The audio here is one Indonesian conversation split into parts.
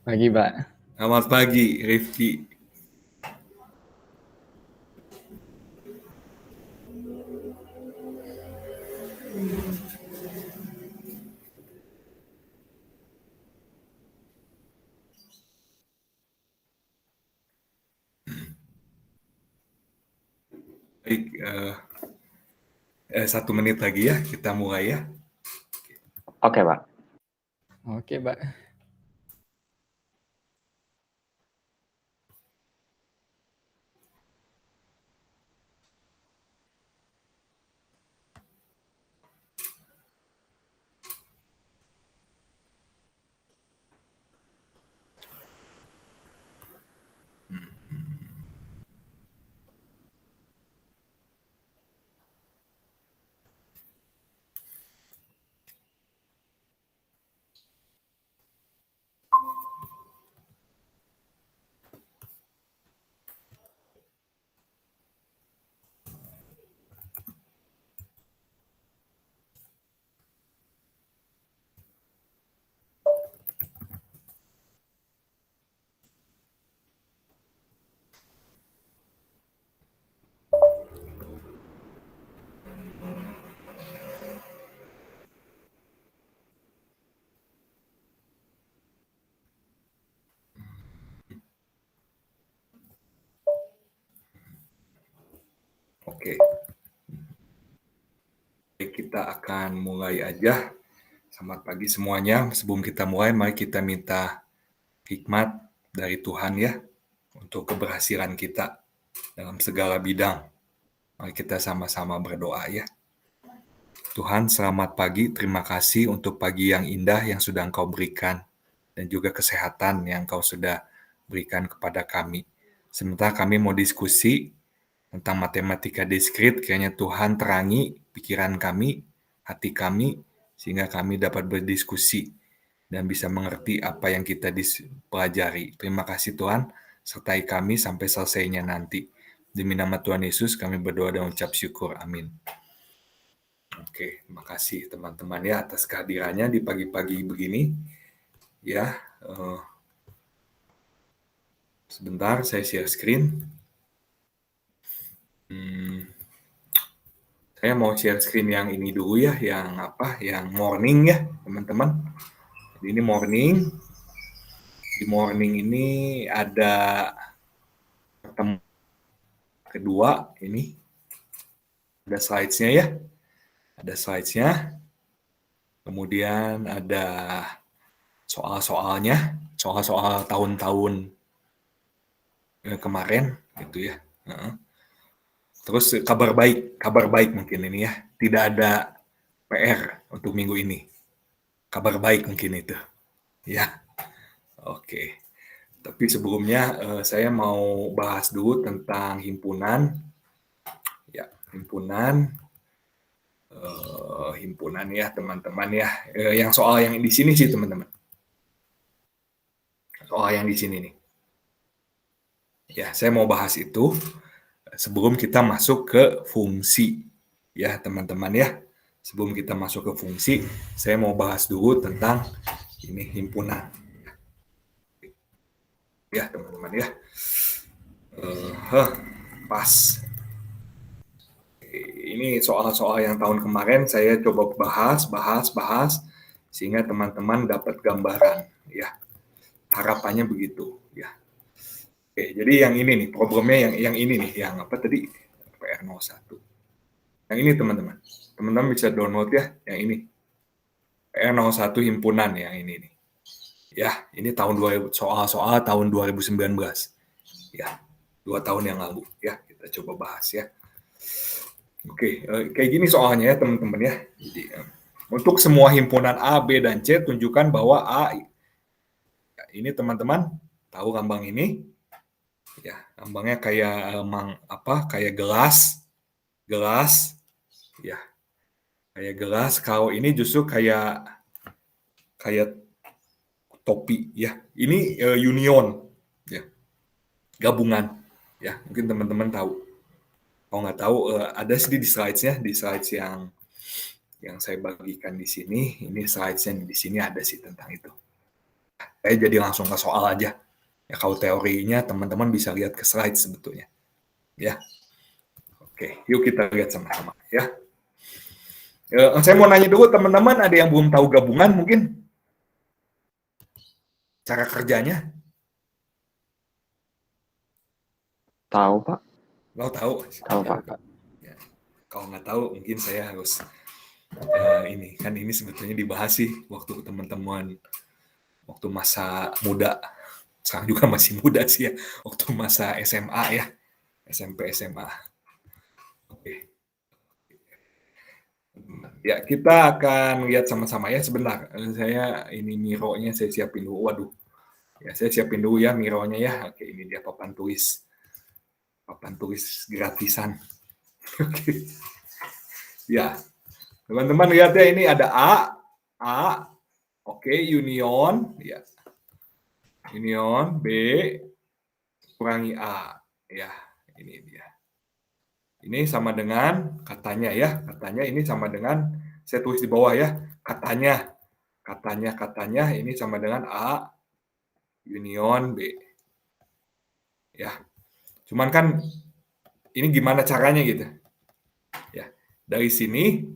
Pagi, Pak. Selamat pagi, Rifki. Baik, 1 menit lagi ya, kita mulai ya. Oke, Pak. Oke, Pak. Oke, baik, kita akan mulai aja. Selamat pagi semuanya. Sebelum kita mulai, mari kita minta hikmat dari Tuhan ya, untuk keberhasilan kita dalam segala bidang. Mari kita sama-sama berdoa ya. Tuhan, selamat pagi. Terima kasih untuk pagi yang indah yang sudah Engkau berikan, dan juga kesehatan yang Engkau sudah berikan kepada kami. Sementara kami mau diskusi tentang matematika diskrit, kiranya Tuhan terangi pikiran kami, hati kami, sehingga kami dapat berdiskusi dan bisa mengerti apa yang kita pelajari. Terima kasih Tuhan, sertai kami sampai selesainya nanti. Demi nama Tuhan Yesus kami berdoa dan ucap syukur. Amin. Oke, terima kasih teman-teman ya atas kehadirannya di pagi-pagi begini. Ya, sebentar saya share screen. Saya mau share screen yang ini dulu ya, yang morning ya teman-teman. Jadi ini morning. Di morning ini ada pertemuan kedua ini. Ada slides-nya ya. Ada slides-nya. Kemudian ada soal-soalnya, soal-soal tahun-tahun kemarin gitu ya. Terus kabar baik mungkin ini ya. Tidak ada PR untuk minggu ini. Kabar baik mungkin itu. Ya. Oke. Tapi sebelumnya saya mau bahas dulu tentang himpunan. Ya, himpunan ya teman-teman ya. Yang soal yang di sini sih teman-teman. Soal yang di sini nih. Ya, saya mau bahas itu sebelum kita masuk ke fungsi. Ya, teman-teman ya. Sebelum kita masuk ke fungsi, saya mau bahas dulu tentang ini himpunan. Ya, teman-teman ya. Pas. Ini soal-soal yang tahun kemarin saya coba bahas, sehingga teman-teman dapat gambaran. Ya, harapannya begitu. Ya. Oke, jadi yang ini nih, problemnya yang ini nih, yang apa tadi? PR01. Yang ini teman-teman. Teman-teman bisa download ya, yang ini. PR01 himpunan yang ini nih. Ya, ini tahun 2000, soal-soal tahun 2019. Ya, 2 tahun yang lalu. Ya, kita coba bahas ya. Oke, kayak gini soalnya ya teman-teman ya. Jadi, untuk semua himpunan A, B, dan C, tunjukkan bahwa A, ya, ini teman-teman tahu lambang ini? Ya, lambangnya kayak kayak gelas, ya, kayak gelas. Kalau ini justru kayak topi, ya. Ini union, ya, gabungan, ya. Mungkin teman-teman tahu. Kalau nggak tahu, ada sih di slides-nya, di slides yang saya bagikan di sini. Ini slides-nya di sini ada sih tentang itu. Saya jadi langsung ke soal aja. Ya kalau teorinya teman-teman bisa lihat ke slide sebetulnya. Ya. Oke, yuk kita lihat sama-sama ya. Saya mau nanya dulu teman-teman, ada yang belum tahu gabungan mungkin? Cara kerjanya? Tahu, Pak. Lo tahu? Tahu, Pak. Ya. Kalau nggak tahu, mungkin saya harus ini sebetulnya dibahas sih waktu teman-teman waktu masa muda. Sekarang juga masih muda sih ya, waktu masa SMA ya, SMP SMA. Oke. Ya, kita akan lihat sama-sama ya sebentar. Saya ini mironya saya siapin dulu. Waduh. Ya, saya siapin dulu ya mironya ya. Oke, ini dia papan tulis. Papan tulis gratisan. Oke. Ya. Teman-teman lihat ya, ini ada A. Oke, union ya. Union B kurangi A. Ya, ini dia. Ini sama dengan katanya ya. Katanya ini sama dengan, saya tulis di bawah ya. Katanya ini sama dengan A union B. Ya. Cuman kan ini gimana caranya gitu. Ya. Dari sini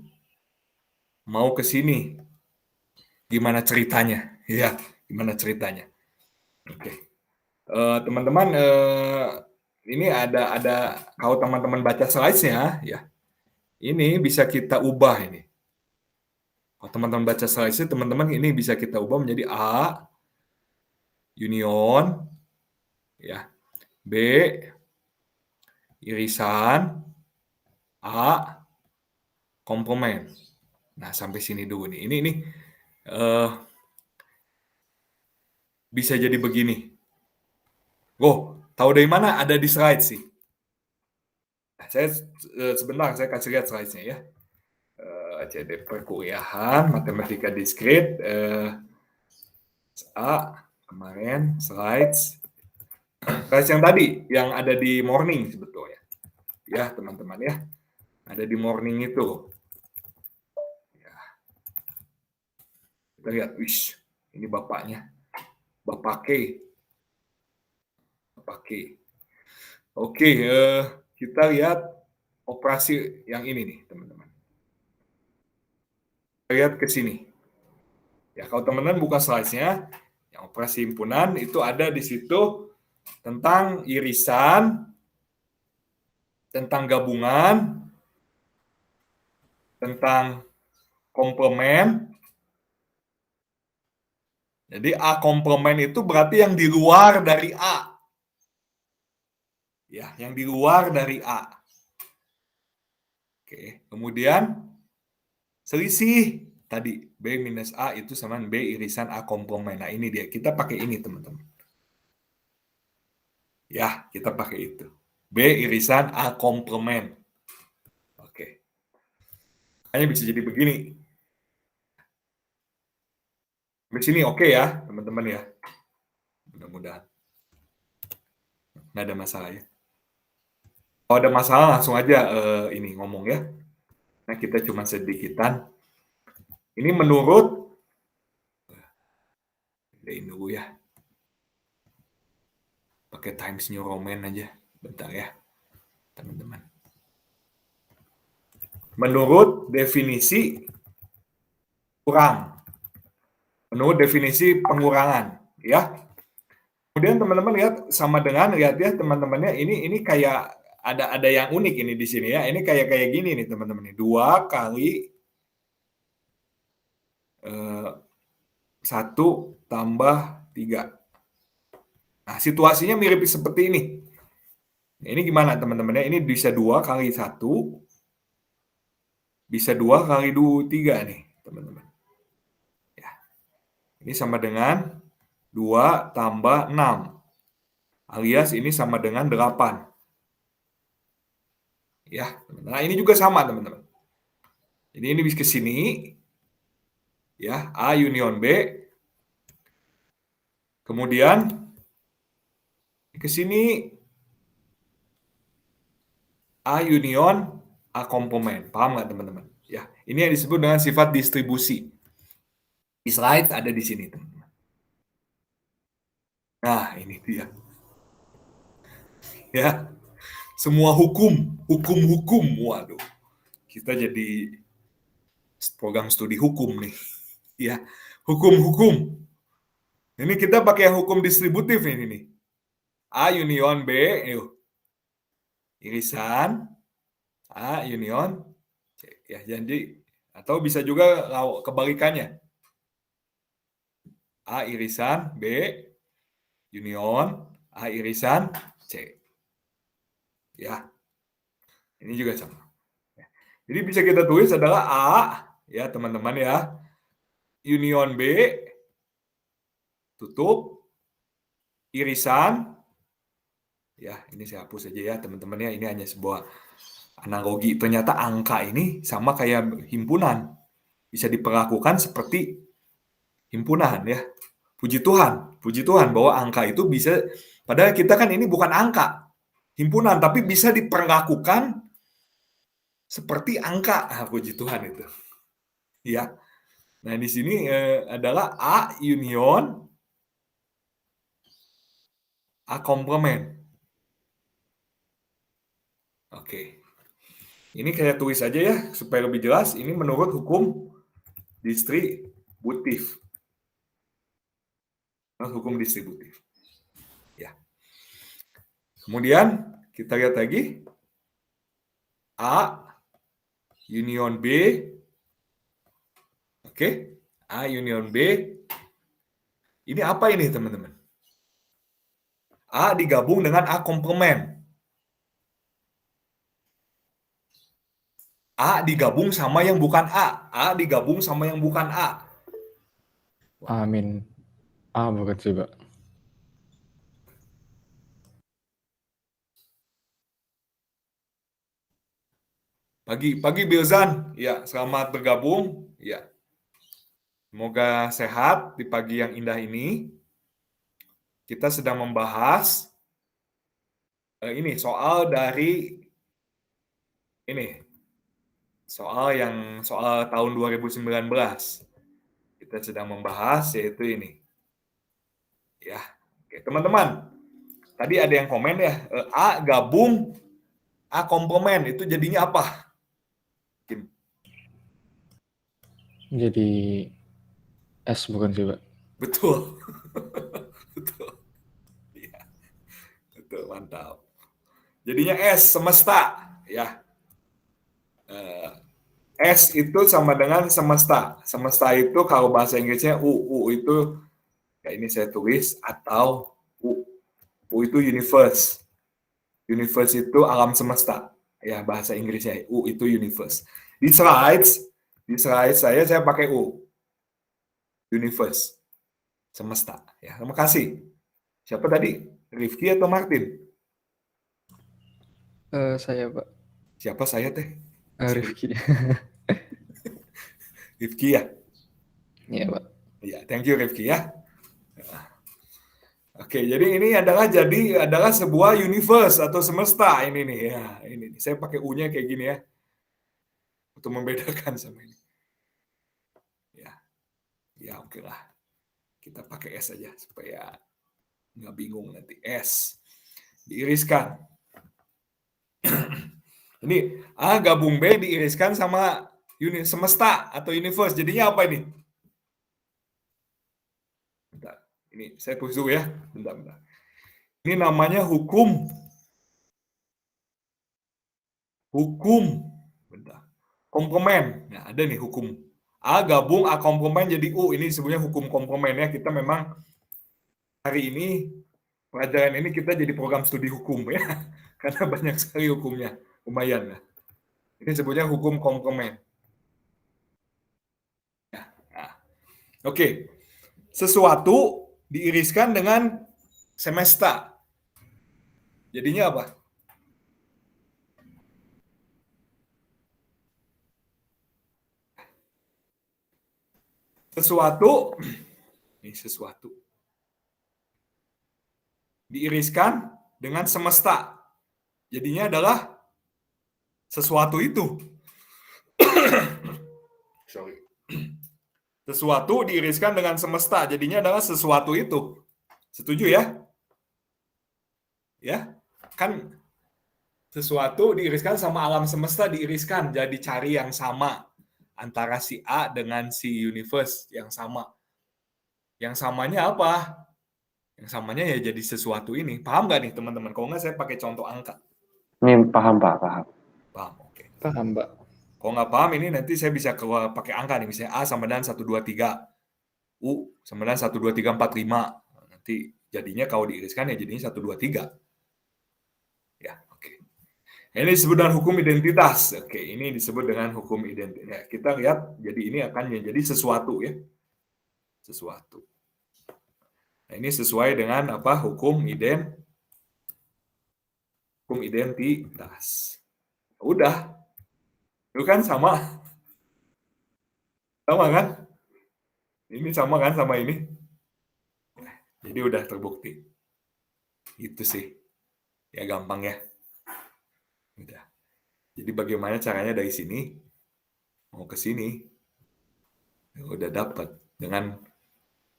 mau ke sini. Gimana ceritanya? Ya, gimana ceritanya? Oke. Teman-teman, ini ada kalau teman-teman baca slide-nya ya. Ini bisa kita ubah ini. Kalau teman-teman baca slide-nya, teman-teman ini bisa kita ubah menjadi A union ya. B irisan A komplement. Nah, sampai sini dulu nih. Ini bisa jadi begini. Tahu dari mana? Ada di slide sih. Nah, saya sebentar saya kasih lihat slide-nya ya. Jadi perkuliahan matematika diskrit kemarin slides yang tadi yang ada di morning sebetulnya. Ya, teman-teman ya. Ada di morning itu. Ya. Kita lihat, wish, ini bapaknya. Bapak K. Oke, kita lihat operasi yang ini nih, teman-teman. Kita lihat ke sini. Ya, kalau teman-teman buka slide-nya, yang operasi himpunan itu ada di situ tentang irisan, tentang gabungan, tentang komplement. Jadi A komplement itu berarti yang di luar dari A. Ya, yang di luar dari A. Oke, kemudian selisih tadi B minus A itu sama B irisan A komplement. Nah, ini dia. Kita pakai ini, teman-teman. Ya, kita pakai itu. B irisan A komplement. Oke. Hanya bisa jadi begini. Di sini oke ya, teman-teman ya. Mudah-mudahan. Nggak ada masalah ya. Kalau ada masalah langsung aja ini ngomong ya. Nah, kita cuma sedikitan. Ini menurut dulu ya. Pakai Times New Roman aja. Bentar ya, teman-teman. Menurut definisi kurang. Menurut definisi pengurangan, ya. Kemudian teman-teman lihat sama dengan lihat ya teman-temannya ini kayak ada yang unik ini di sini ya. Ini kayak gini nih teman-teman. 2 kali 1 tambah 3. Nah, situasinya mirip seperti ini. Ini gimana teman-teman? Ini bisa 2 kali 1, bisa 2 kali 3 nih teman-teman. Ya. Ini sama dengan 2 tambah 6. Alias ini sama dengan 8. Ya, nah ini juga sama teman-teman. Jadi ini bisa ke sini. Ya, A union B. Kemudian ke sini A union A komplement. Paham nggak teman-teman? Ya, ini yang disebut dengan sifat distribusi. Di slide ada di sini, teman-teman. Nah, ini dia. Ya, semua hukum. Waduh, kita jadi program studi hukum nih. Ya, hukum. Ini kita pakai hukum distributif ini nih. A union B, yuk. Irisan A union C. Ya, jadi atau bisa juga kebalikannya. A irisan B union A irisan C. Ya. Ini juga sama. Jadi bisa kita tulis adalah A, ya teman-teman ya, union B, tutup, irisan, ya ini saya hapus aja ya teman-teman ya, ini hanya sebuah analogi. Ternyata angka ini sama kayak himpunan, bisa diperlakukan seperti himpunan ya. Puji Tuhan bahwa angka itu bisa, padahal kita kan ini bukan angka, himpunan, tapi bisa diperlakukan seperti angka. Puji Tuhan itu. Ya. Nah, di sini adalah A union A komplement. Oke. Ini saya tulis aja ya supaya lebih jelas. Ini menurut hukum distributif. Hukum distributif. Ya. Kemudian kita lihat lagi A union B. Oke. A union B. Ini apa ini, teman-teman? A digabung dengan A komplement. A digabung sama yang bukan A. A digabung sama yang bukan A. Amin. A bukan sih, Pak. Pagi Bilzan, ya selamat bergabung, ya. Semoga sehat di pagi yang indah ini. Kita sedang membahas ini soal dari ini soal tahun 2019. Kita sedang membahas yaitu ini. Ya, oke teman-teman. Tadi ada yang komen ya, A gabung A komplement itu jadinya apa? Jadi S bukan sih, Pak? Betul. Betul. Ya. Betul, mantap. Jadinya S semesta, ya. S itu sama dengan semesta. Semesta itu kalau bahasa Inggrisnya U itu ya ini saya tulis atau U itu universe. Universe itu alam semesta. Ya, bahasa Inggrisnya U itu universe. Di slide saya pakai U. Universe. Semesta. Ya, terima kasih. Siapa tadi? Rifki atau Martin? Saya, Pak. Siapa saya teh? Rifki. Rifki ya? Iya, Pak. Ya, thank you Rifki ya. Oke, jadi ini adalah sebuah universe atau semesta ini nih ya. Ini saya pakai U-nya kayak gini ya. Untuk membedakan sama ini. Ya. Ya, oke lah. Kita pakai S aja supaya nggak bingung nanti. S. Diiriskan. Ini A gabung B diiriskan sama semesta atau universe. Jadinya apa ini? Bentar. Ini saya tulis dulu ya. Bentar. Ini namanya hukum. Bentar. Komplement. Nah, ada nih hukum. A gabung A komplement jadi U. Ini sebenarnya hukum komplement ya. Kita memang hari ini pelajaran ini kita jadi program studi hukum ya. Karena banyak sekali hukumnya. Lumayan ya. Ini sebutnya hukum komplement. Nah. Oke. Sesuatu diiriskan dengan semesta. Jadinya apa? Sesuatu diiriskan dengan semesta. Jadinya adalah sesuatu itu. Sesuatu diiriskan dengan semesta. Jadinya adalah sesuatu itu. Setuju ya? Ya, kan sesuatu diiriskan sama alam semesta diiriskan, jadi cari yang sama antara si A dengan si universe yang sama. Yang samanya apa? Yang samanya ya jadi sesuatu ini. Paham nggak nih teman-teman? Kalau nggak saya pakai contoh angka. Ini paham Pak, paham. Paham, oke. Paham, Pak. Kalau nggak paham ini nanti saya bisa keluar pakai angka nih. Misalnya A sama dengan 1, 2, 3. U sama dengan 1, 2, 3, 4, 5. Nanti jadinya kalau diiriskan ya jadinya 1, 2, 3. Ya, oke. Ini disebut dengan hukum identitas. Oke, ini disebut dengan hukum identitas. Ya, kita lihat, jadi ini akan menjadi sesuatu ya. Sesuatu. Nah, ini sesuai dengan apa? Hukum identitas. Udah. Itu kan sama. Sama kan? Ini sama kan sama ini? Jadi udah terbukti. Itu sih. Ya gampang ya. Udah. Jadi bagaimana caranya dari sini mau ke sini? Udah dapat dengan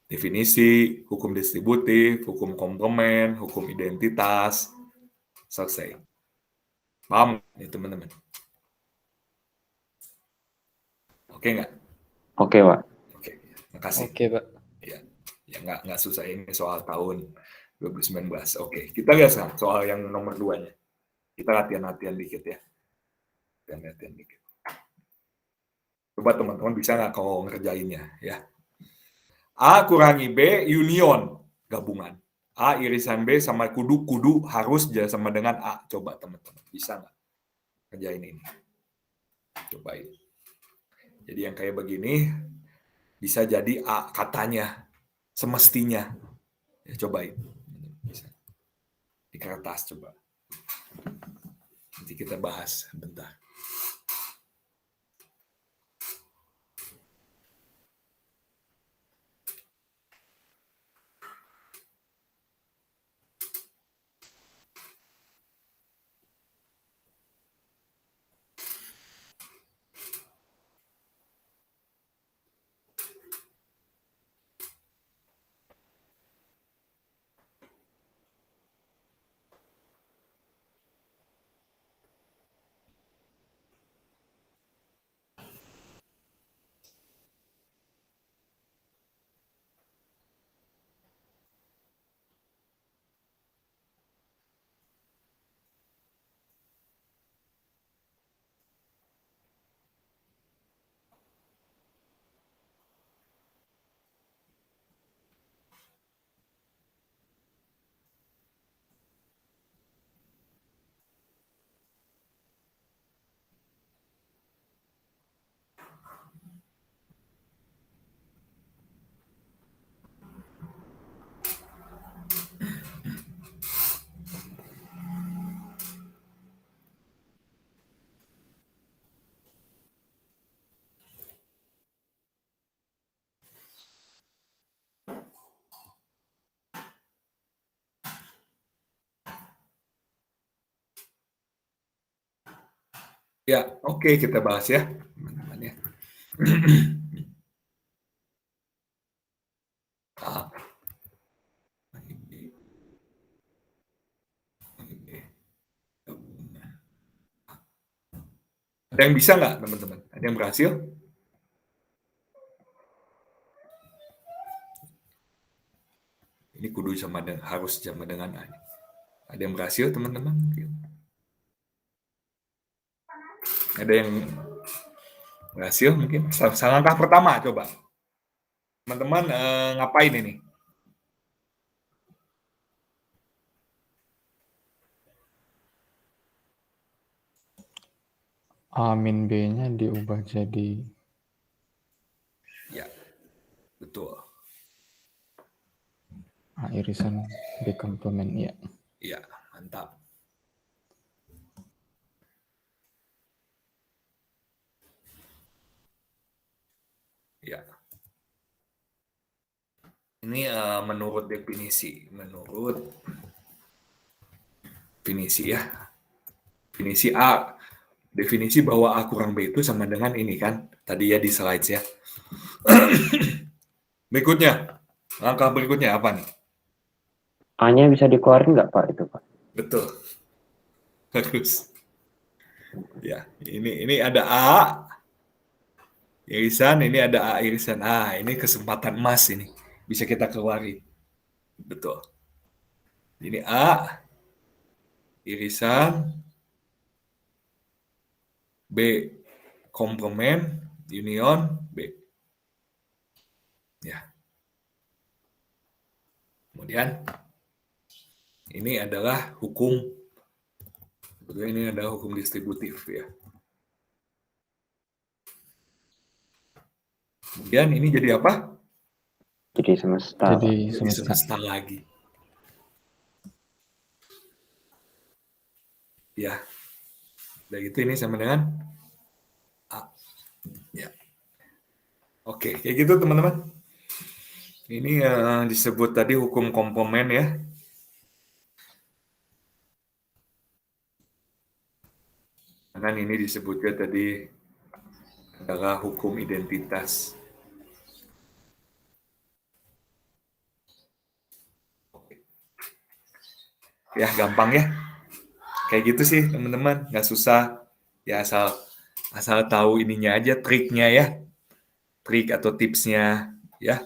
definisi, hukum distributif, hukum komplement, hukum identitas. Selesai. Paham ya teman-teman? Oke nggak? Oke Pak. Oke, makasih. Oke, Pak. Ya nggak susah ini soal tahun 2019. Oke, kita lihat sekarang soal yang nomor 2-nya. Kita latihan-latihan dikit ya. Latihan dikit. Coba teman-teman bisa nggak kalau ngerjainnya ya. A kurangi B union, gabungan. A irisan B sama kudu harus sama dengan A. Coba teman-teman, bisa nggak ngerjain ini? Cobain. Jadi yang kayak begini bisa jadi A katanya, semestinya. Ya, cobain. Bisa. Di kertas coba. Nanti kita bahas bentar. Ya, oke, kita bahas ya, teman-teman ya. Ada yang bisa nggak, teman-teman? Ada yang berhasil? Ini kudu sama dengan, harus sama dengan A. Ada yang berhasil, teman-teman? Ada yang berhasil mungkin? Langkah pertama, coba. Teman-teman ngapain ini? A min B-nya diubah jadi... Ya, betul. A irisan B komplement, ya. Iya, mantap. Ya. Ini menurut definisi ya. Definisi A, definisi bahwa A kurang B itu sama dengan ini kan, tadi ya di slides ya. Berikutnya, langkah berikutnya apa nih? A-nya bisa dikeluarin nggak Pak itu Pak? Betul. Bagus. Ya, ini ada A irisan, ini ada A irisan. Ini kesempatan emas ini. Bisa kita keluarin. Betul. Ini A irisan, B komplement, union, B. Ya. Kemudian ini adalah hukum, sebetulnya ini adalah hukum distributif ya. Kemudian ini jadi apa? Jadi semesta. Jadi Jadi semesta lagi. Ya. Dan itu ini sama dengan A. Ya. Oke, kayak gitu teman-teman. Ini disebut tadi hukum komplement ya. Dan ini disebutnya tadi adalah hukum identitas. Ya, gampang ya. Kayak gitu sih teman-teman, nggak susah. Ya asal tahu ininya aja, triknya ya. Trik atau tipsnya ya.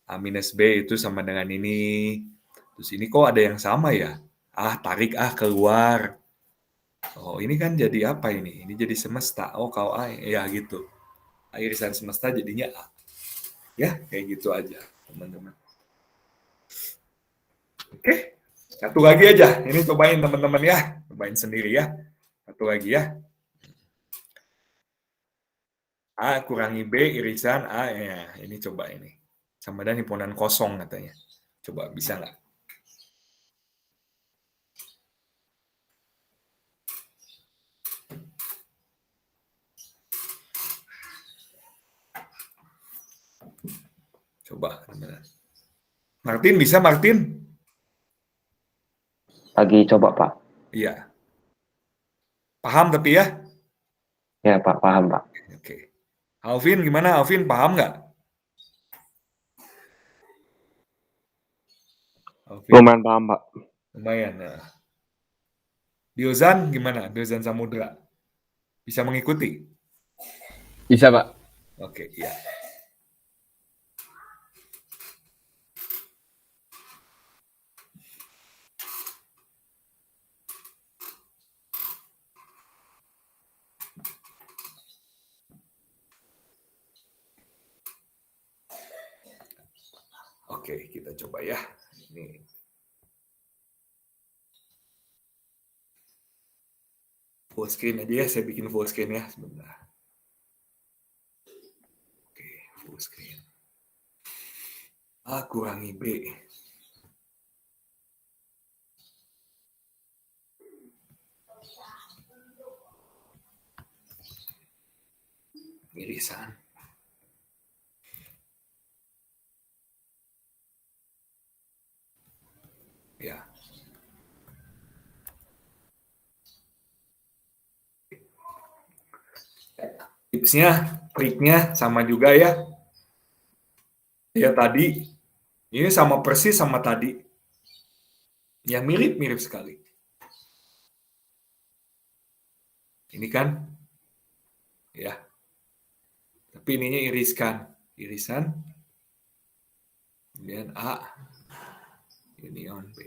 A-B itu sama dengan ini. Terus ini kok ada yang sama ya? Tarik keluar. Oh, ini kan jadi apa ini? Ini jadi semesta. Oh, kalau A ya gitu. Irisan semesta jadinya A. Ya, kayak gitu aja, teman-teman. Oke. Satu lagi aja. Ini cobain teman-teman ya. Cobain sendiri ya. Satu lagi ya. A kurangi B irisan A. Ya, ini coba ini. Sama dengan himpunan kosong katanya. Coba bisa nggak? Coba teman-teman. Martin bisa Martin? Lagi coba Pak. Iya. Paham tapi ya? Ya Pak, paham Pak. Oke. Alvin gimana? Alvin paham nggak? Alvin. Lumayan paham Pak. Lumayan. Nah. Diozan gimana? Diozan Samudra. Bisa mengikuti? Bisa, Pak. Oke, ya. Oke, kita coba ya. Ini full screen aja ya, saya bikin full screen ya sebentar. Oke, full screen. A kurangi B. Irisan. Ya. Tipsnya, triknya sama juga ya. Ya tadi, ini sama persis sama tadi. Ya mirip-mirip sekali. Ini kan, ya. Tapi ininya iriskan. Irisan. Kemudian A. Union B.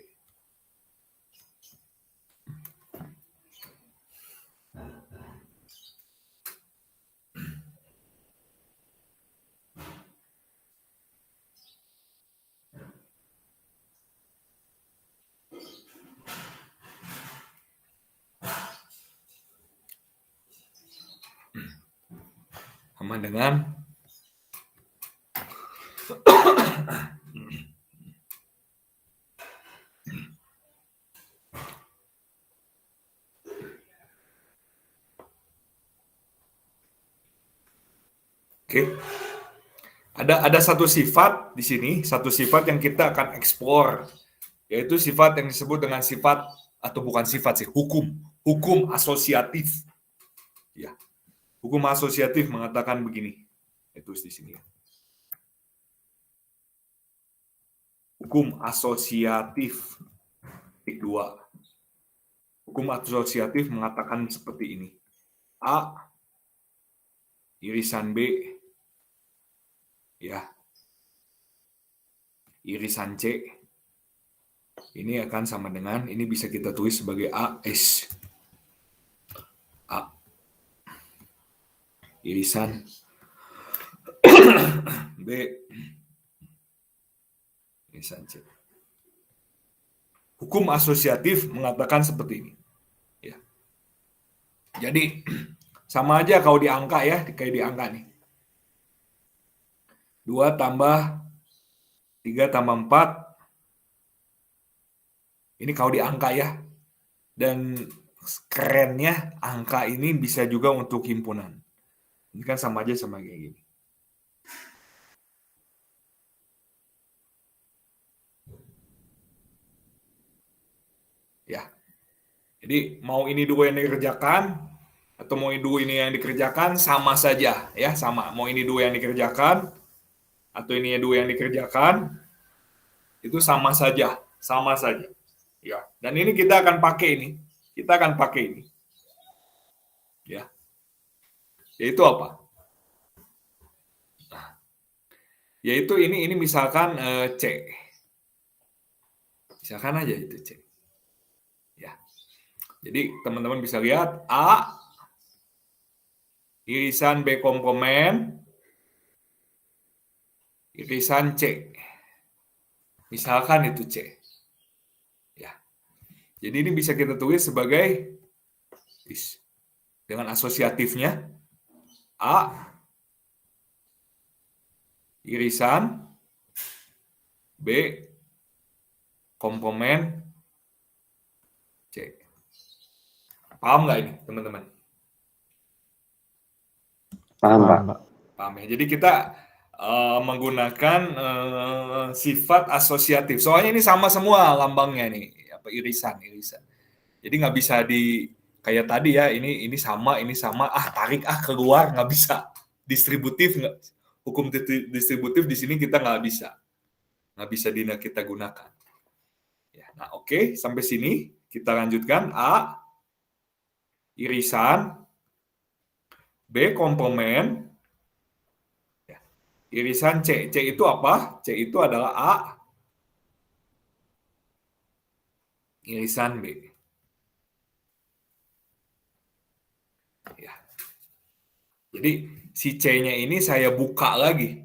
Sama dengan Oke. Ada satu sifat di sini, satu sifat yang kita akan eksplor, yaitu sifat yang disebut dengan sifat atau bukan sifat sih, hukum asosiatif. Ya. Hukum asosiatif mengatakan begini. Itu di sini. Hukum asosiatif. Titik 2. Hukum asosiatif mengatakan seperti ini. A irisan B ya. Irisan C ini akan sama dengan, ini bisa kita tulis sebagai AS. A irisan B irisan C. Hukum asosiatif mengatakan seperti ini. Ya. Jadi sama aja kalau di angka ya, kayak di angka nih. 2 tambah 3 tambah 4. Ini kalau di angka ya. Dan kerennya angka ini bisa juga untuk himpunan. Ini kan sama aja sama kayak gini. Ya. Jadi mau ini dua yang dikerjakan atau mau ini dua ini yang dikerjakan sama saja ya, sama. Mau ini dua yang dikerjakan atau ini dua yang dikerjakan itu sama saja, sama saja. Ya. Dan ini kita akan pakai ini. Kita akan pakai ini. Ya. Yaitu apa? Nah, yaitu ini misalkan C. Misalkan aja itu C. Ya. Jadi teman-teman bisa lihat A irisan B komplement irisan C. Misalkan itu C. Ya. Jadi ini bisa kita tulis sebagai dengan asosiatifnya A irisan B komplement C. Paham nggak ini, teman-teman? Paham, Pak. Paham ya. Jadi kita menggunakan sifat asosiatif. Soalnya ini sama semua lambangnya nih, apa irisan. Jadi nggak bisa di kayak tadi ya. Ini sama. Tarik keluar nggak bisa. Distributif nggak. Hukum distributif di sini kita nggak bisa kita gunakan. Ya, nah oke. Sampai sini kita lanjutkan. A irisan B komplement irisan C. C itu apa? C itu adalah A irisan B. Ya. Jadi si C-nya ini saya buka lagi.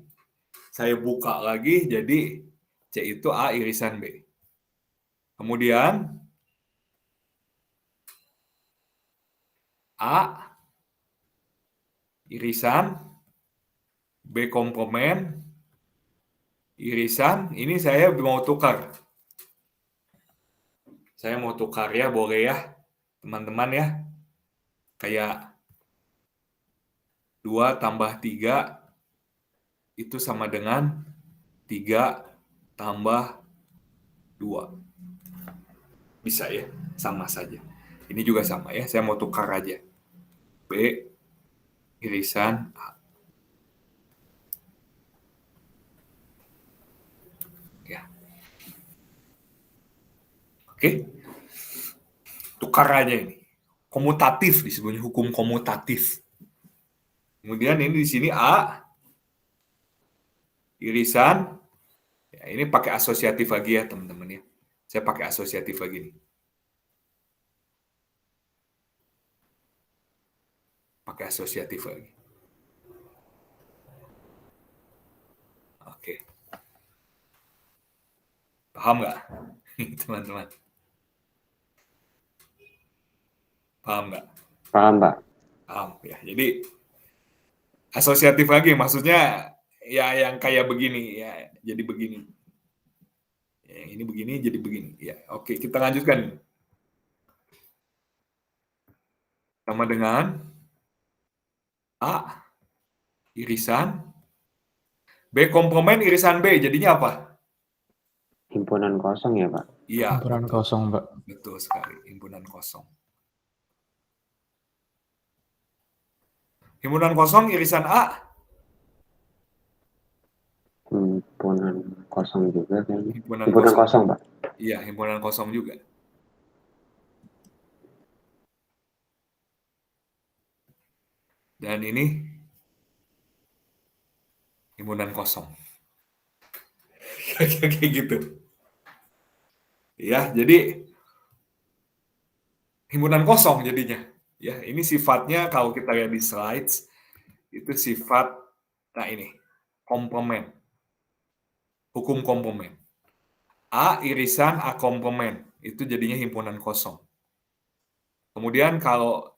Jadi C itu A irisan B. Kemudian A irisan B komplement irisan, ini saya mau tukar. Saya mau tukar ya, boleh ya, teman-teman ya. Kayak 2 tambah 3 itu sama dengan 3 tambah 2. Bisa ya, sama saja. Ini juga sama ya, saya mau tukar aja. B irisan A. Ya. Oke. Tukar aja ini. Komutatif disebutnya hukum komutatif. Kemudian ini di sini A irisan, ya ini pakai asosiatif lagi ya teman-teman ya. Saya pakai asosiatif lagi nih. Pakai asosiatif lagi. Oke. Paham nggak, teman-teman? Paham nggak? Paham, Pak. Paham ya. Jadi asosiatif lagi maksudnya ya yang kayak begini ya, jadi begini. Ya, ini begini jadi begini. Ya, oke, kita lanjutkan. Sama dengan A irisan B komplement irisan B, jadinya apa? Himpunan kosong ya, Pak? Iya. Himpunan kosong, Pak. Betul sekali, himpunan kosong. Himpunan kosong irisan A. Himpunan kosong juga kayaknya. Himpunan Himpunan kosong. kosong, Pak. Iya, himpunan kosong juga. Dan ini himpunan kosong. Kayak gitu. Ya, jadi himpunan kosong jadinya. Ya, ini sifatnya kalau kita lihat di slides itu sifat, nah ini komplement, hukum komplement. A irisan A komplement itu jadinya himpunan kosong. Kemudian kalau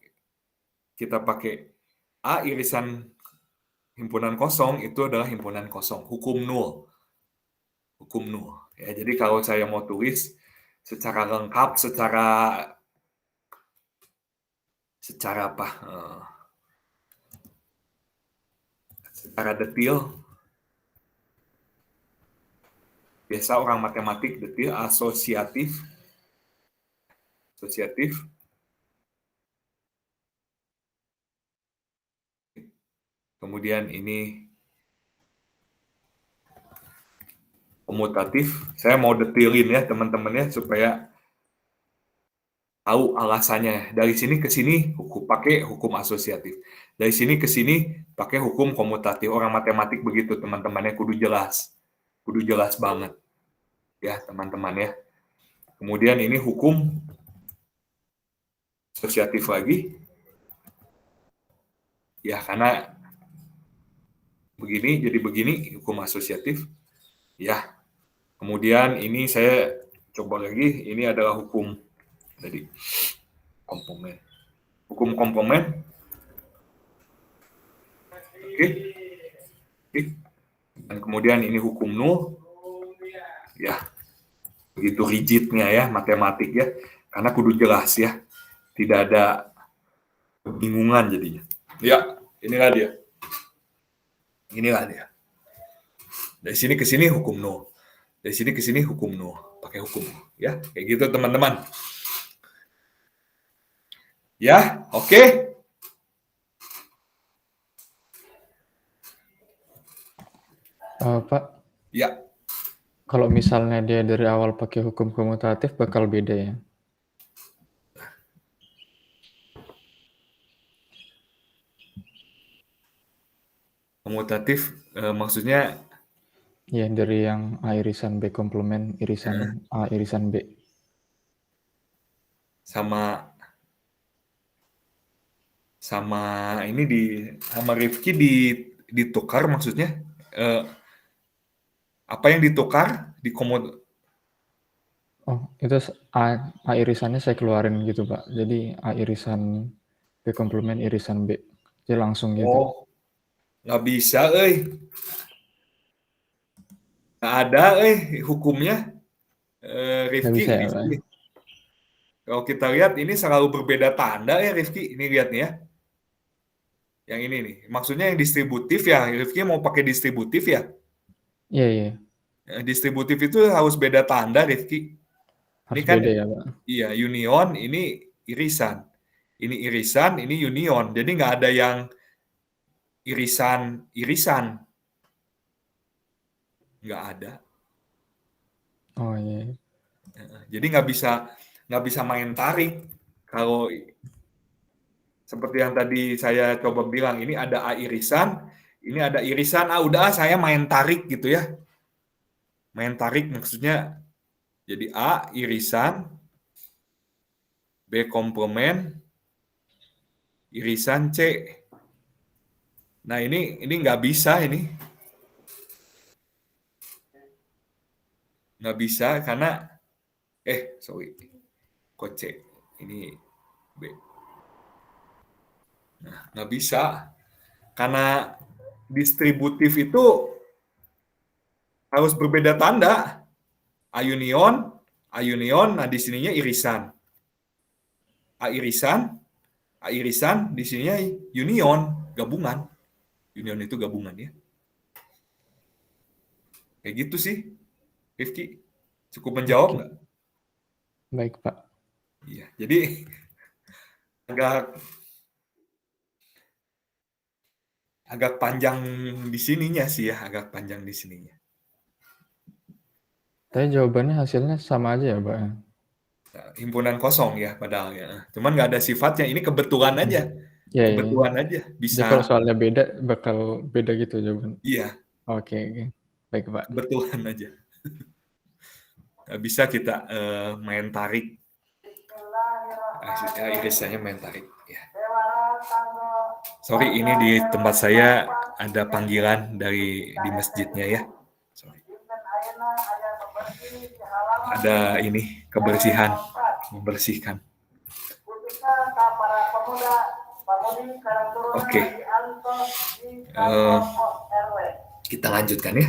kita pakai A irisan himpunan kosong itu adalah himpunan kosong, hukum nul. Hukum nul. Ya, jadi kalau saya mau tulis secara lengkap, secara apa? Secara detail. Biasa orang matematik detail asosiatif. Kemudian ini komutatif. Saya mau detailin ya teman-teman ya supaya tahu alasannya. Dari sini ke sini pakai hukum asosiatif. Dari sini ke sini pakai hukum komutatif. Orang matematik begitu teman-temannya kudu jelas. Kudu jelas banget. Ya, teman-teman ya. Kemudian ini hukum asosiatif lagi. Ya, karena begini jadi begini hukum asosiatif. Ya. Kemudian ini saya coba lagi, ini adalah hukum tadi komplement. Hukum komplement. Oke. Dan kemudian ini hukum nul. Ya. Begitu rigidnya ya matematik ya. Karena kudu jelas ya. Tidak ada kebingungan jadinya. Ya, inilah dia. Inilah dia. Dari sini ke sini hukum nol. Dari sini ke sini hukum nol. Pakai hukum. Ya, kayak gitu teman-teman. Ya, oke. Pak, Ya, kalau misalnya dia dari awal pakai hukum komutatif bakal beda ya? komutatif maksudnya Ya, dari yang A irisan B komplement, irisan A irisan B. sama ini sama Rifki ditukar maksudnya apa yang ditukar di Oh, itu A irisannya saya keluarin gitu, Pak. Jadi A irisan B komplement irisan B. Jadi langsung gitu. Oh, nggak bisa nggak ada hukumnya Nggak Rifki bisa di ya, Pak? sini. Kalau kita lihat ini selalu berbeda tanda ya Rifki. Ini lihat nih ya. Yang ini nih. Maksudnya yang distributif ya. Rifki mau pakai distributif ya. Iya, iya. Distributif itu harus beda tanda Rifki. Ini Harus kan beda ya, Pak? iya union, ini irisan. Ini irisan, ini union. Jadi nggak ada yang irisan. Nggak ada. Oh, iya. Jadi nggak bisa main tarik. Kalau seperti yang tadi saya coba bilang, ini ada A irisan, ini ada irisan, udah saya main tarik gitu ya. Main tarik maksudnya jadi A irisan, B komplement, irisan C. Nah ini nggak bisa ini. Nggak bisa karena, sorry, kok C, ini B. Nah, nggak bisa. Karena distributif itu harus berbeda tanda. A union, nah di sininya irisan. A irisan, di sininya union, gabungan. Union itu gabungan ya. Kayak gitu sih, Rifki. Cukup menjawab nggak? Baik, Pak. Iya, jadi agak panjang di sininya sih ya, agak panjang di sininya. Tapi jawabannya hasilnya sama aja ya, Pak? Nah, himpunan kosong ya padahal ya. Cuman nggak ada sifatnya. Ini kebetulan aja. Iya, iya. Kebetulan aja. Jadi kalau Bisa, soalnya beda, bakal beda gitu jawaban. iya, Oke, oke. Baik, Pak. kebetulan aja. Nggak bisa kita main tarik. Irisannya main tarik. Ya. Sorry, ini di tempat saya ada panggilan di masjidnya ya. Sorry. Ada ini kebersihan, membersihkan. Oke. Kita lanjutkan ya.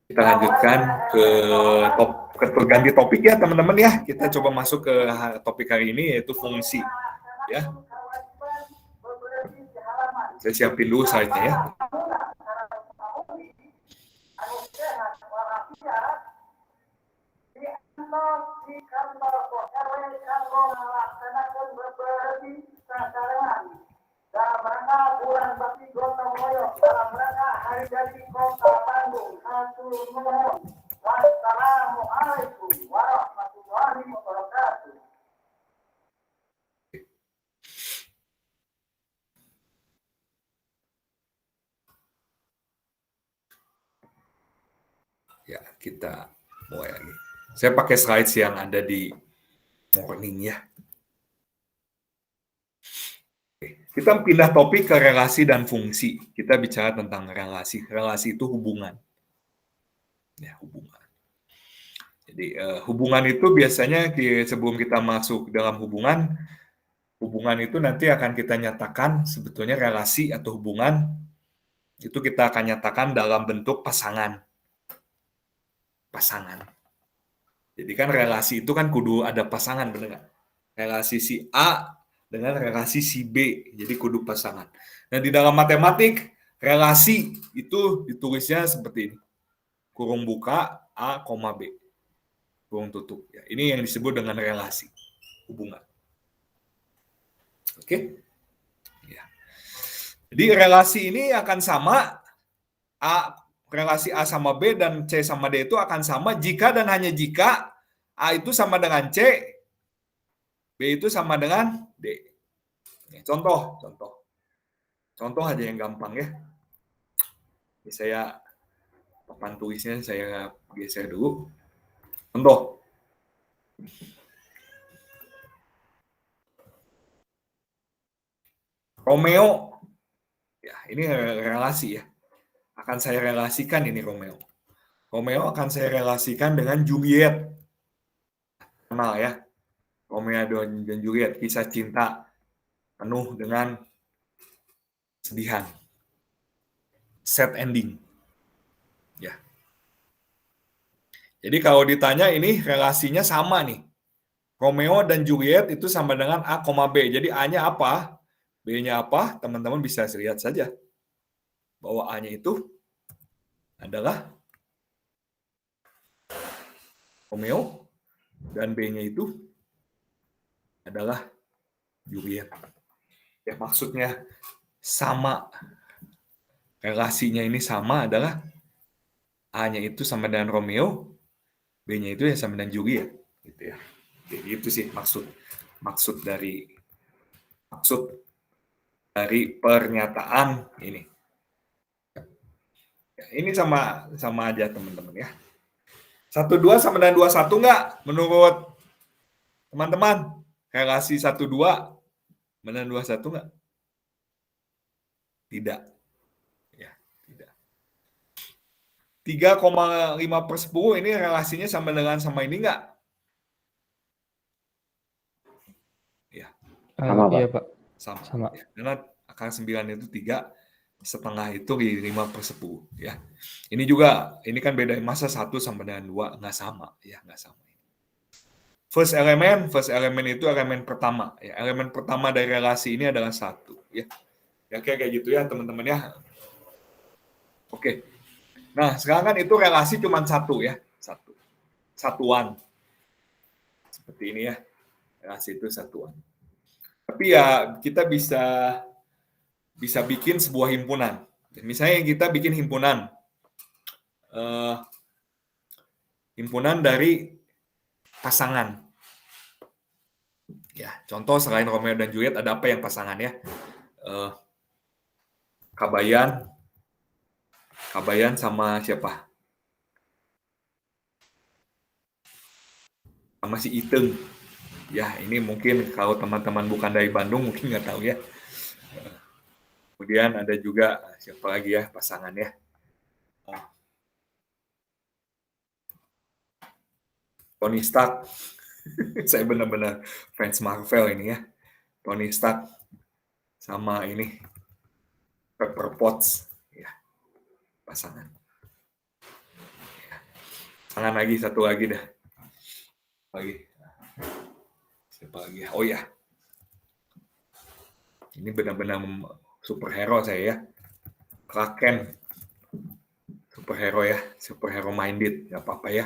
Kita lanjutkan ke ganti topik ya teman-teman ya. Kita coba masuk ke topik hari ini yaitu fungsi. Ya. Saya siapin dulu slide-nya ya. dalam rangka bulan bakti gotong royong, dalam rangka hari jadi kota Bandung. Hatur nuhun. Wassalamualaikum warahmatullahi wabarakatuh. Ya, kita mulai lagi. Saya pakai slides yang ada di morning ya. Kita pindah topik ke relasi dan fungsi. Kita bicara tentang relasi. Relasi itu hubungan. Ya, hubungan. Jadi hubungan itu biasanya sebelum kita masuk dalam hubungan itu nanti akan kita nyatakan sebetulnya relasi atau hubungan itu kita akan nyatakan dalam bentuk pasangan. Pasangan. Jadi kan relasi itu kan kudu ada pasangan, benar nggak? Relasi si A dengan relasi si B, jadi kudu pasangan. Nah, di dalam matematik, relasi itu ditulisnya seperti ini. Kurung buka, A, B. Kurung tutup. Ya, ini yang disebut dengan relasi, hubungan. Oke? Ya. Jadi relasi ini akan sama, relasi A sama B dan C sama D itu akan sama jika dan hanya jika A itu sama dengan C, B itu sama dengan D. Contoh aja yang gampang ya. Ini saya papan tulisnya saya geser dulu. Contoh. Romeo. Ya, ini relasi ya. Akan saya relasikan ini Romeo. Romeo akan saya relasikan dengan Juliet. Kenal ya. Romeo dan Juliet, kisah cinta penuh dengan kesedihan. Sad ending. Ya. Jadi kalau ditanya ini relasinya sama nih. Romeo dan Juliet itu sama dengan A, B. Jadi A-nya apa? B-nya apa? Teman-teman bisa lihat saja. Bahwa A-nya itu adalah Romeo dan B-nya itu adalah Juliet. Ya, maksudnya sama. Relasinya ini sama adalah A-nya itu sama dengan Romeo, B-nya itu ya sama dengan Juliet, gitu ya. Jadi itu sih maksud dari pernyataan ini. Ya, ini sama aja teman-teman ya. 1-2 sama dengan 2-1 enggak? Menurut teman-teman, relasi 1-2 dengan 2-1 enggak? Tidak. Ya, tidak. 3,5/10 ini relasinya sama dengan ini enggak? Ya. Sama, Pak. Iya, Pak. Sama. Ya, karena akar 9 itu 3,5 itu di 5/10 ya. Ini juga, ini kan beda masa 1 sama dengan 2 nggak sama ya, nggak sama. First elemen itu elemen pertama ya. Elemen pertama dari relasi ini adalah 1 ya. Ya kayak gitu ya teman-teman ya. Oke. Nah, sekarang kan itu relasi cuma 1 ya. Satuan. Seperti ini ya. Relasi itu satuan. Tapi ya kita bisa bikin sebuah himpunan. Misalnya kita bikin himpunan himpunan dari pasangan. Ya, contoh selain Romeo dan Juliet ada apa yang pasangan ya? Kabayan sama siapa? Sama si Iteng. Ya, ini mungkin kalau teman-teman bukan dari Bandung mungkin nggak tahu ya. Kemudian ada juga siapa lagi ya pasangan ya? Tony Stark. Saya benar-benar fans Marvel ini ya. Tony Stark sama ini Pepper Potts ya, pasangan. Pasangan lagi satu lagi dah. Siapa lagi? Oh ya. Ini benar-benar superhero saya ya. Clark Kent. Superhero ya, superhero minded, nggak apa-apa ya.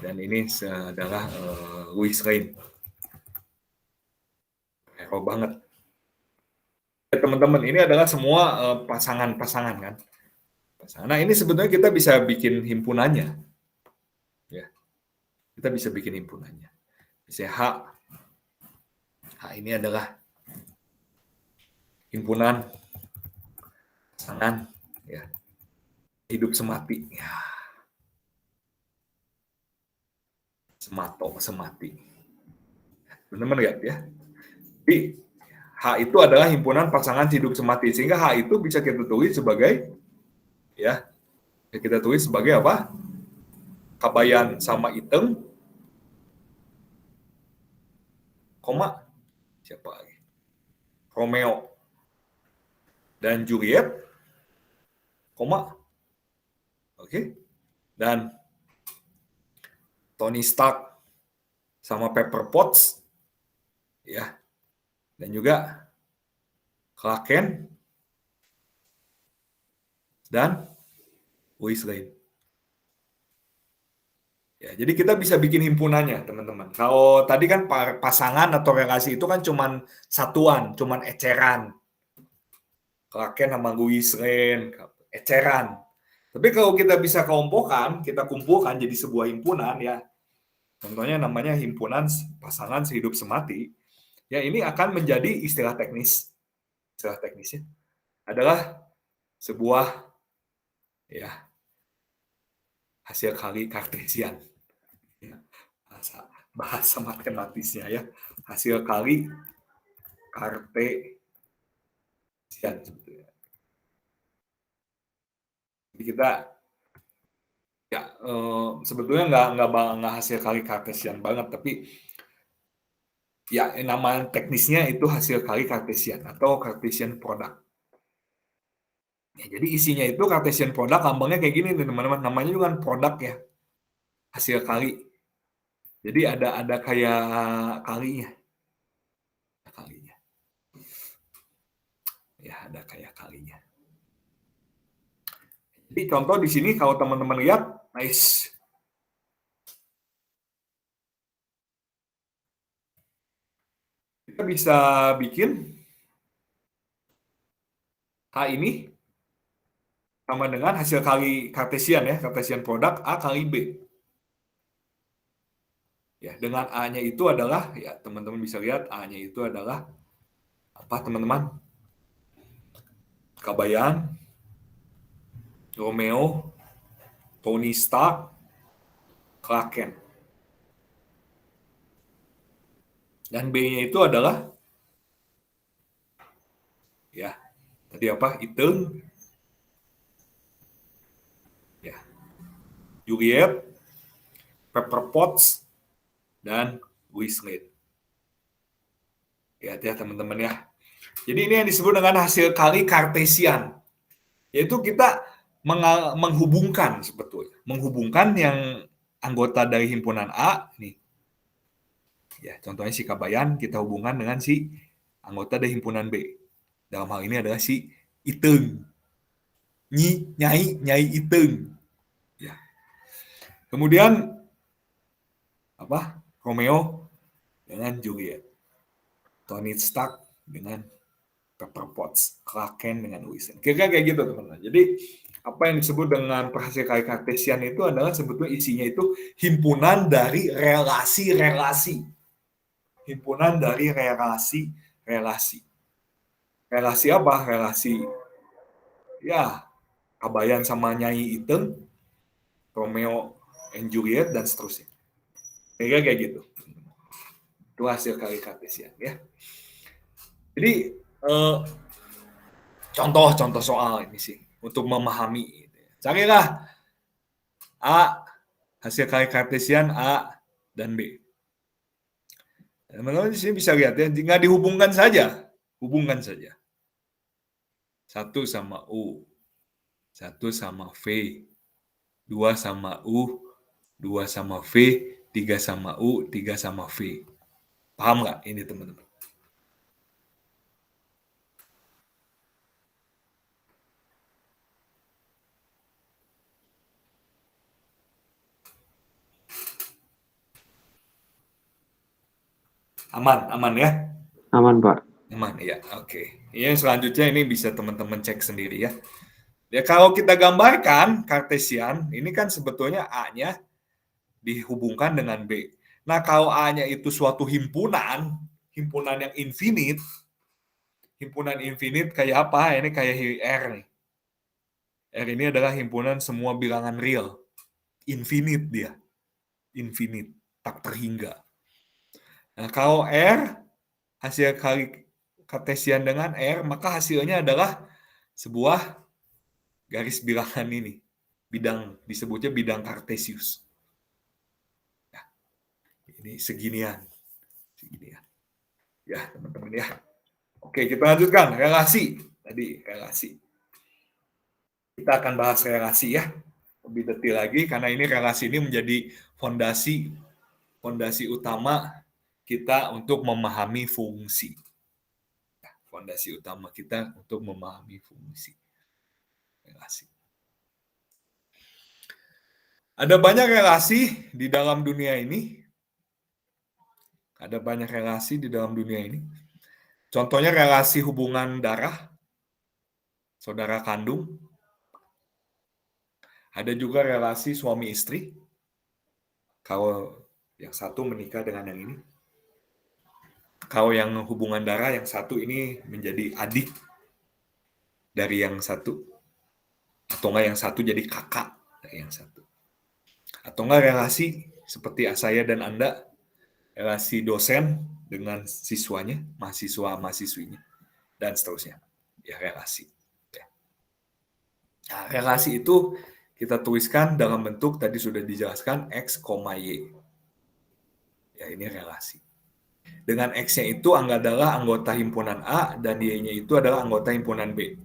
Dan ini adalah Lois Lane. Hero banget. Ya, teman-teman, ini adalah semua pasangan-pasangan kan. Nah, ini sebetulnya kita bisa bikin himpunannya. Ya. Kita bisa bikin himpunannya. Misalnya H ini adalah himpunan pasangan ya. Hidup semati. Ya. Semati. Teman-teman lihat ya. Jadi H itu adalah himpunan pasangan hidup semati, sehingga H itu bisa kita tulis sebagai ya, kita tulis sebagai apa? Kabayan sama Iteng, koma siapa lagi? Romeo dan Juliet, koma, oke, dan Tony Stark sama Pepper Potts, ya. Dan juga Clark Kent dan Lois Lane. Ya, jadi kita bisa bikin himpunannya, teman-teman. Kalau tadi kan pasangan atau relasi itu kan cuman satuan, cuman eceran. Clark Kent sama Lois Lane, eceran. Tapi kalau kita bisa kelompokkan, kita kumpulkan jadi sebuah himpunan ya. Contohnya namanya himpunan pasangan sehidup semati. Ya, ini akan menjadi istilah teknis. Istilah teknisnya adalah sebuah ya hasil kali Kartesian. Ya, bahasa matematisnya ya. Hasil kali Kartesian. Jadi kita ya sebetulnya nggak hasil kali Kartesian banget, tapi ya, nama teknisnya itu hasil kali Cartesian atau Cartesian product. Ya, jadi isinya itu Cartesian product, lambangnya kayak gini nih teman-teman. Namanya juga kan produk ya, hasil kali. Jadi ada kayak kalinya. Ya, ada kayak kalinya. Jadi contoh di sini kalau teman-teman lihat, nice. Kita bisa bikin H ini sama dengan hasil kali Cartesian ya, Cartesian product A kali B. Ya, dengan A-nya itu adalah ya teman-teman bisa lihat A-nya itu adalah apa teman-teman? Kabayan, Romeo, Tony Stark, Clark Kent. Dan B-nya itu adalah ya tadi apa? Iteng, ya, Juliet, Pepper Potts, dan Lois Lane. Ya, teman-teman ya. Jadi ini yang disebut dengan hasil kali Cartesian. Yaitu kita menghubungkan sebetulnya. Menghubungkan yang anggota dari himpunan A nih. Ya, contohnya si Kabayan kita hubungkan dengan si anggota dari himpunan B. Dalam hal ini adalah si Iteng. Nyai Iteng. Ya. Kemudian apa? Romeo dengan Juliet. Tony Stark dengan Pepper Potts. Clark Kent dengan Lois Lane. Kira-kira kayak gitu, teman-teman. Jadi Apa yang disebut dengan perhasilan kali kartesian itu adalah sebetulnya isinya itu himpunan dari relasi-relasi. Himpunan dari relasi-relasi. Relasi apa? Relasi ya Kabayan sama Nyai Iteng, Romeo and Juliet, dan seterusnya. Kayak gitu. Itu hasil kali kartesian ya. Jadi contoh-contoh soal ini sih untuk memahami. Carilah A, hasil kali kartesian A dan B. Teman-teman di sini bisa lihat ya, tinggal dihubungkan saja. Hubungkan saja. 1 sama U, 1 sama V, 2 sama U, 2 sama V, 3 sama U, 3 sama V. Paham nggak ini teman-teman? Aman ya? Aman, Pak. Aman ya, oke. Yang selanjutnya ini bisa teman-teman cek sendiri ya. Ya kalau kita gambarkan kartesian, ini kan sebetulnya A-nya dihubungkan dengan B. Nah kalau A-nya itu suatu himpunan yang infinite, himpunan infinite kayak apa? Ini kayak R nih. R ini adalah himpunan semua bilangan real. Infinite dia. Infinite, tak terhingga. Nah kalau R, hasil kali kartesian dengan R, maka hasilnya adalah sebuah garis bilangan ini. Disebutnya bidang Cartesius. Nah, ini seginian. Ya, teman-teman ya. Oke, kita lanjutkan. Relasi. Tadi relasi. Kita akan bahas relasi ya. Lebih detail lagi, karena ini relasi ini menjadi fondasi utama kita untuk memahami fungsi. Fondasi utama kita untuk memahami fungsi. Relasi. Ada banyak relasi di dalam dunia ini. Contohnya relasi hubungan darah, saudara kandung. Ada juga relasi suami istri. Kalau yang satu menikah dengan yang ini. Kalau yang hubungan darah, yang satu ini menjadi adik dari yang satu. Atau enggak yang satu jadi kakak dari yang satu. Atau enggak relasi seperti saya dan Anda, relasi dosen dengan siswanya, mahasiswa-mahasiswinya, dan seterusnya. Ya, relasi. Nah, relasi itu kita tuliskan dalam bentuk tadi sudah dijelaskan X, Y. Ya, ini relasi. Dengan X-nya itu adalah anggota himpunan A dan Y-nya itu adalah anggota himpunan B.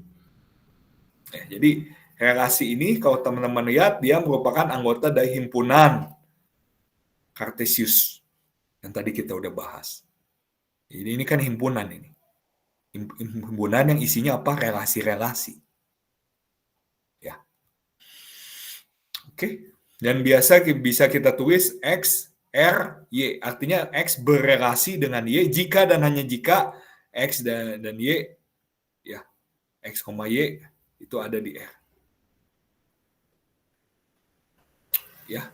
Ya, jadi relasi ini kalau teman-teman lihat dia merupakan anggota dari himpunan Cartesius yang tadi kita udah bahas. Jadi ini kan himpunan ini. Himpunan yang isinya apa? Relasi-relasi. Ya. Oke. Dan biasa bisa kita tulis X, R, Y. Artinya X berrelasi dengan Y jika dan hanya jika X dan Y, ya, X, Y itu ada di R. Ya.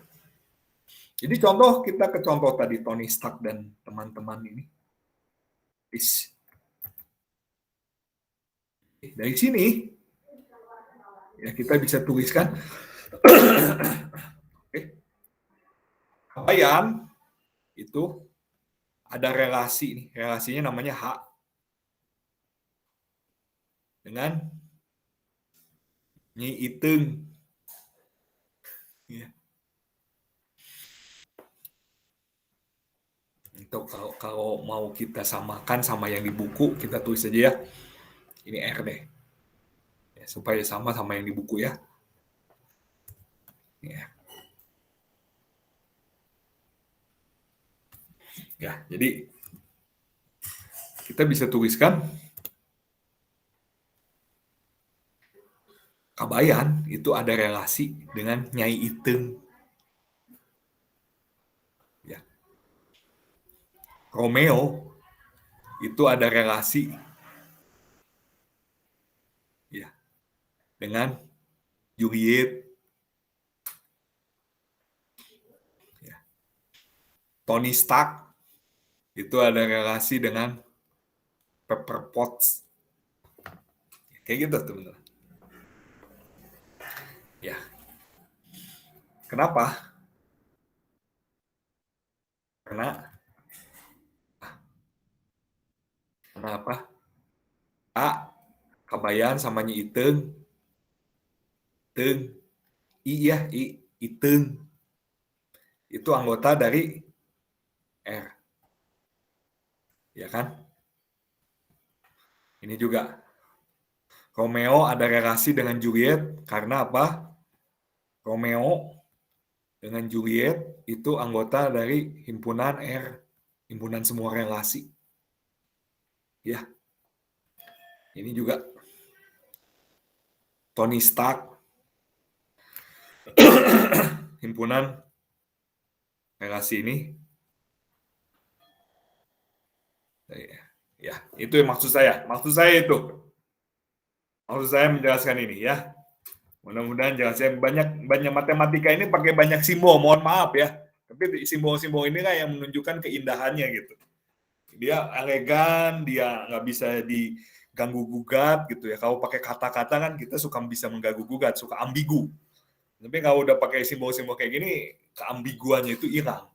Jadi kita ke contoh tadi Tony Stark dan teman-teman ini. Dari sini ya kita bisa tuliskan Kabayan itu ada relasi nih, relasinya namanya H dengan Nyi Iteng. Ya. Itu kalau mau kita samakan sama yang di buku, kita tulis saja ya. Ini R deh. Ya, supaya sama yang di buku ya. Ya. Ya, jadi kita bisa tuliskan Kabayan itu ada relasi dengan Nyai Iteng. Ya. Romeo itu ada relasi ya dengan Juliet, ya. Tony Stark itu ada relasi dengan Pepper Potts. Kayak gitu teman-teman. Ya. Kenapa? Karena apa? A, kabayan sama Nyi Iteung. Teung. Iteung. Itu anggota dari R. Ya kan? Ini juga. Romeo ada relasi dengan Juliet karena apa? Romeo dengan Juliet itu anggota dari himpunan R, himpunan semua relasi. Ya. Ini juga Tony Stark himpunan relasi ini. Ya, itu yang maksud saya. Maksud saya itu. Maksud saya menjelaskan ini ya. Mudah-mudahan jelas. Saya banyak matematika ini pakai banyak simbol. Mohon maaf ya. Tapi simbol-simbol ini kan yang menunjukkan keindahannya gitu. Dia elegan, dia nggak bisa diganggu gugat gitu ya. Kalau pakai kata-kata kan kita suka bisa mengganggu gugat, suka ambigu. Tapi kalau udah pakai simbol-simbol kayak gini, keambiguannya itu hilang.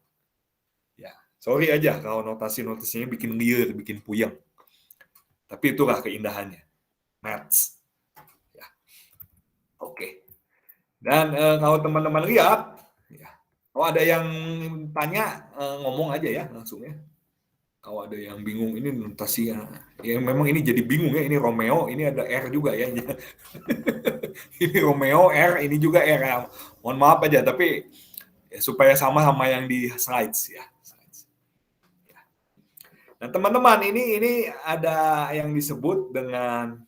Ya, sorry aja kalau notasi-notasinya bikin liar, bikin puyeng. Tapi itulah keindahannya. Maths. Ya. Oke. Dan kalau teman-teman lihat, ya, kalau ada yang tanya, ngomong aja ya langsung ya. Kalau ada yang bingung, ini notasinya. Ya memang ini jadi bingung ya, ini Romeo, ini ada R juga ya. Ini Romeo, R, ini juga R. Ya. Mohon maaf aja, tapi ya, supaya sama-sama yang di slides ya. Nah teman-teman, ini ada yang disebut dengan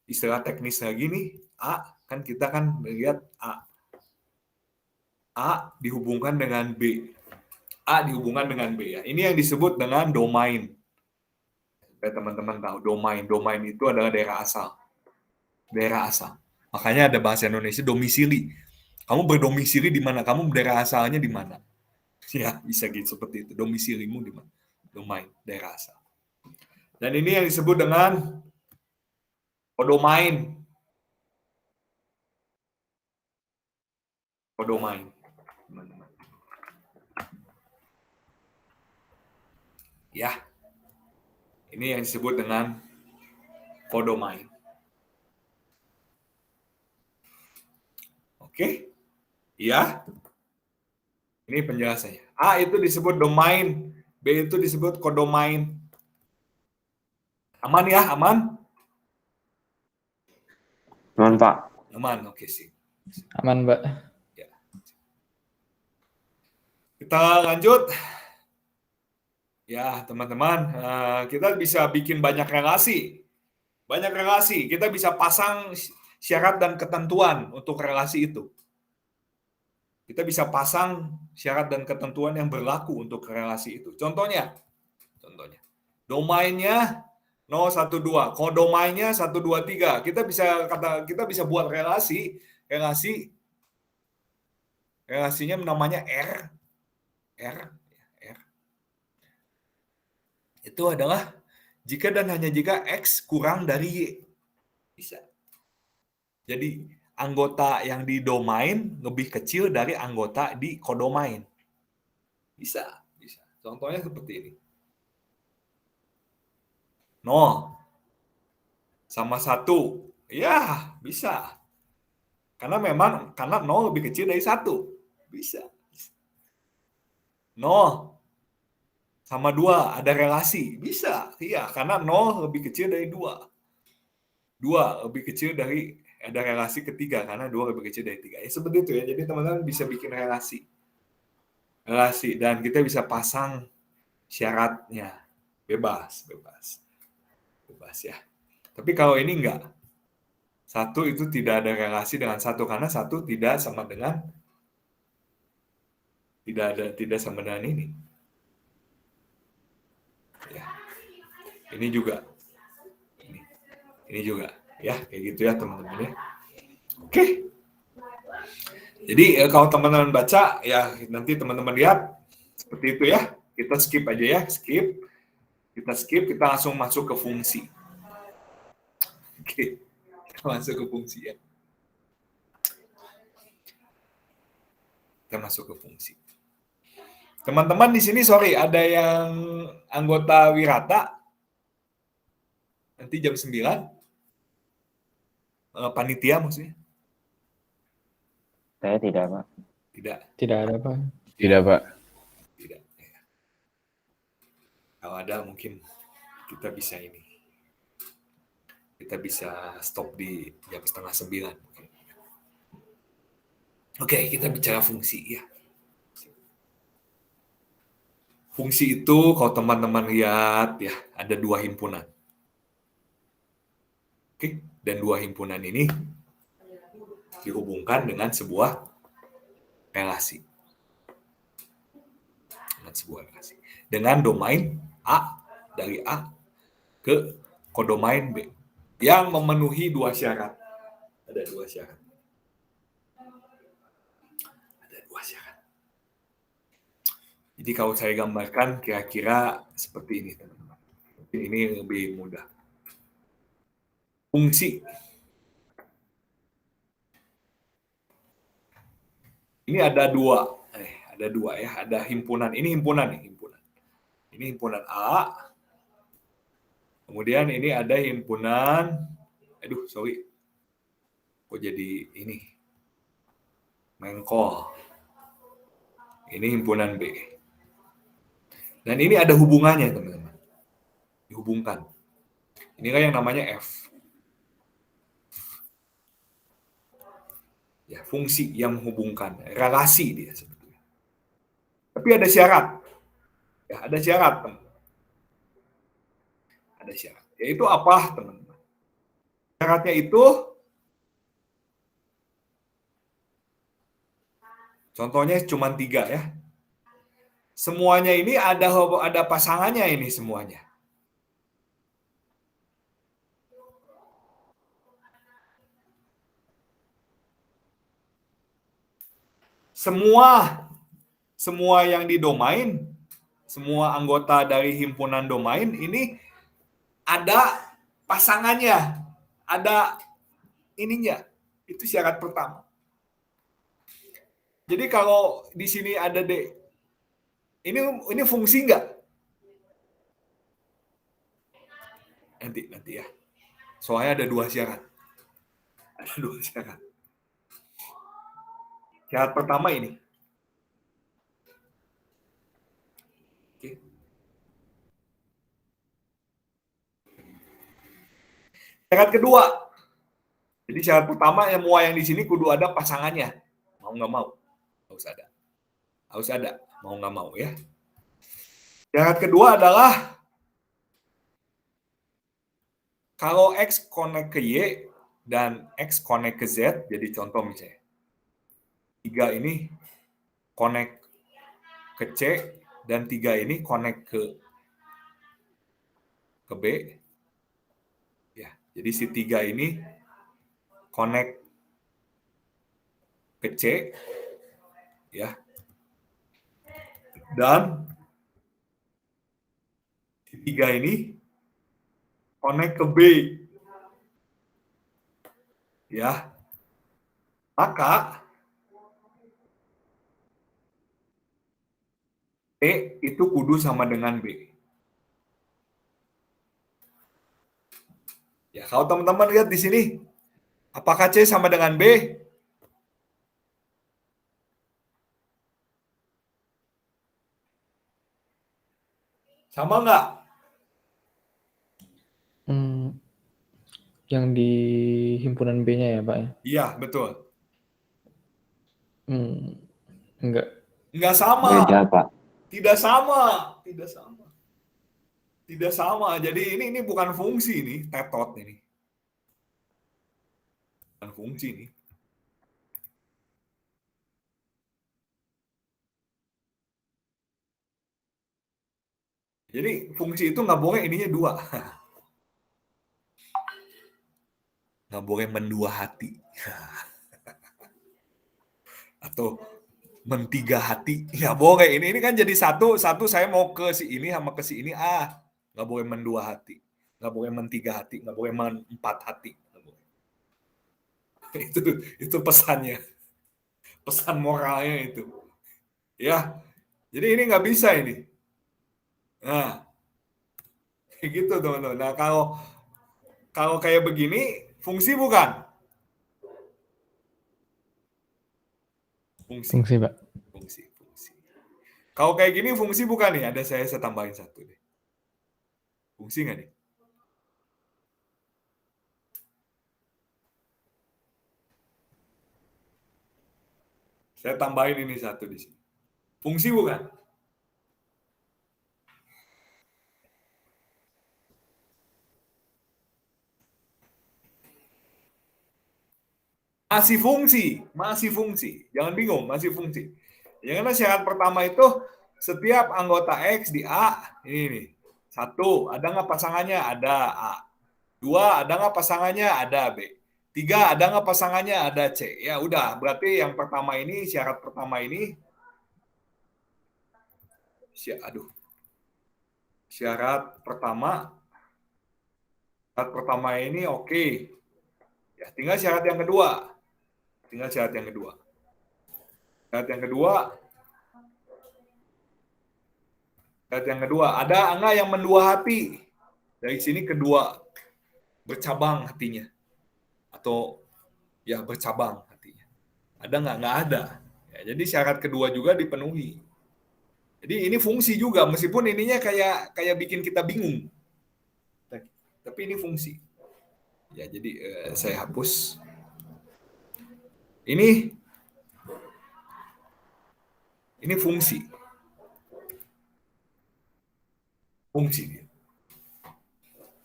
istilah teknis lagi nih, A, kan kita kan melihat A dihubungkan dengan B. A dihubungkan dengan B ya. Ini yang disebut dengan domain. Supaya teman-teman tahu, domain. Domain itu adalah daerah asal. Daerah asal. Makanya ada bahasa Indonesia domisili. Kamu berdomisili di mana? Kamu daerah asalnya di mana? Ya, bisa gitu seperti itu. Domisilimu di mana? Domain, daerah asal. Dan ini yang disebut dengan kodomain. Kodomain. Ya, ini yang disebut dengan kodomain. Oke, ya. Ini penjelasannya. A itu disebut domain, B itu disebut kodomain. Aman ya, aman? Aman, Pak. Aman, oke sih. Aman, Mbak. Ya. Kita lanjut. Ya, teman-teman, kita bisa bikin banyak relasi. Banyak relasi. Kita bisa pasang syarat dan ketentuan untuk relasi itu. Kita bisa pasang syarat dan ketentuan yang berlaku untuk relasi itu. Contohnya, domainnya 012, kodomainnya 123. Kita bisa buat relasinya namanya R. Itu adalah jika dan hanya jika X kurang dari Y. Bisa. Jadi anggota yang di domain lebih kecil dari anggota di kodomain. Bisa. Contohnya seperti ini. 0 sama 1. Ya, bisa. Karena 0 lebih kecil dari 1. Bisa. 0 sama 2 ada relasi. Bisa. Iya, karena 0 lebih kecil dari 2. 2 lebih kecil dari ada relasi ketiga karena 2 lebih kecil dari 3. Ya seperti itu ya. Jadi teman-teman bisa bikin relasi dan kita bisa pasang syaratnya. Bebas ya. Tapi kalau ini enggak. 1 itu tidak ada relasi dengan 1 karena 1 tidak sama dengan ini. Ya. Ini juga ya, kayak gitu ya teman-teman ya. Oke. Oke. Jadi kalau teman-teman baca, ya nanti teman-teman lihat seperti itu ya. Kita skip aja ya, skip. Kita skip, kita langsung masuk ke fungsi. Oke, kita masuk ke fungsi ya. Kita masuk ke fungsi. Teman-teman di sini, sorry, ada yang anggota Wirata. Nanti jam 9. Panitia maksudnya? Saya tidak, Pak. Tidak. Tidak ada, Pak. Tidak, Pak. Tidak. Ya. Kalau ada mungkin kita bisa ini. Kita bisa stop di jam 8:30. Oke, kita bicara fungsi ya. Fungsi itu kalau teman-teman lihat ya, ada 2 himpunan. Oke, dan 2 himpunan ini dihubungkan dengan sebuah relasi. Dengan domain A, dari A ke kodomain B yang memenuhi 2 syarat. Ada 2 syarat. Jadi kalau saya gambarkan kira-kira seperti ini, teman-teman. Ini lebih mudah. Fungsi. Ini ada 2. Ada 2 ya. Ada himpunan. Ini himpunan nih, himpunan. Ini himpunan A. Kemudian ini ada himpunan, sorry. Kok jadi ini? Mengkol. Ini himpunan B. Dan ini ada hubungannya, teman-teman. Dihubungkan. Inilah yang namanya F. Ya, fungsi yang menghubungkan, relasi dia sebetulnya. Tapi ada syarat. Ya, ada syarat, teman-teman. Ada syarat. Yaitu apa, teman-teman? Syaratnya itu, contohnya cuma 3 ya. Semuanya ini ada pasangannya ini semuanya. Semua yang di domain, semua anggota dari himpunan domain ini ada pasangannya, ada ininya. Itu syarat pertama. Jadi kalau di sini ada D, ini fungsi enggak? Nanti ya. Soalnya ada 2 syarat. Ada 2 syarat. Syarat pertama ini. Oke. Syarat kedua. Jadi syarat pertama semua yang di sini kudu ada pasangannya. Mau nggak mau. Harus ada. Harus ada. Mau nggak mau ya. Syarat kedua adalah kalau X connect ke Y dan X connect ke Z, jadi contoh misalnya 3 ini connect ke C dan 3 ini connect ke B. Ya, jadi si 3 ini connect ke C ya. Dan si 3 ini connect ke B. Ya. Maka E itu kudu sama dengan B. Ya, kalau teman-teman lihat di sini, apakah C sama dengan B? Sama nggak? Yang di himpunan B-nya ya, Pak? Iya, betul. Enggak. Nggak sama. Beda, Pak. Tidak sama. Tidak sama. Tidak sama. Jadi ini bukan fungsi ini, tetot ini. Bukan fungsi ini. Jadi fungsi itu nggak boleh ininya 2. Nggak boleh mendua hati. atau mentiga hati. Ya boleh. Ini kan jadi satu saya mau ke si ini sama ke si ini. Nggak boleh mendua hati. Nggak boleh mentiga hati. Nggak boleh empat hati. Nggak boleh. Itu pesannya. Pesan moralnya itu. Ya. Jadi ini nggak bisa ini. Nah, kayak gitu teman-teman. Nah, kalau kayak begini, fungsi bukan? Fungsi. Fungsi, Pak. Fungsi. Kalau kayak gini fungsi bukan nih? Ada saya tambahin satu deh. Fungsi nggak nih? Saya tambahin ini satu di sini. Fungsi bukan? Masih fungsi. Jangan bingung, masih fungsi. Yang karena syarat pertama itu setiap anggota X di A, ini nih. 1, ada nggak pasangannya? Ada A. 2, ada nggak pasangannya? Ada B. 3, ada nggak pasangannya? Ada C. Ya udah, berarti yang pertama ini, syarat pertama ini, syarat pertama ini oke. Ya, tinggal syarat yang kedua. Syarat yang kedua, ada enggak yang mendua hati? Dari sini kedua, bercabang hatinya. Atau ya bercabang hatinya. Ada enggak? Enggak ada. Ya, jadi syarat kedua juga dipenuhi. Jadi ini fungsi juga, meskipun ininya kayak bikin kita bingung. Tapi ini fungsi. Ya, jadi saya hapus. Ini fungsi.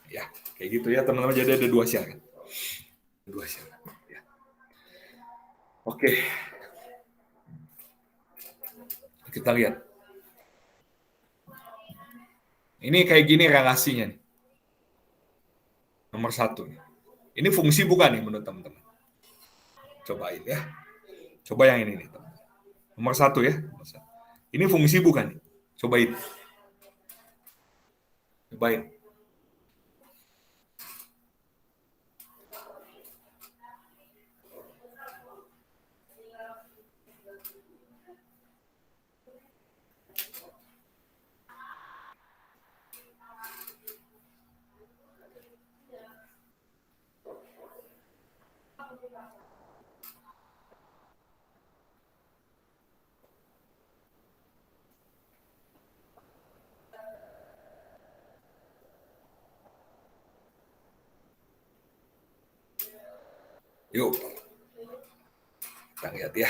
Ya, kayak gitu ya teman-teman. Jadi ada 2 syarat. Ya. Oke. Kita lihat. Ini kayak gini relasinya nih. Nomor 1. Ini fungsi bukan nih menurut teman-teman? Cobain ya. Coba yang ini nih. Nomor 1 ya. Ini fungsi bukan nih? Cobain. Yuk. Kita lihat ya.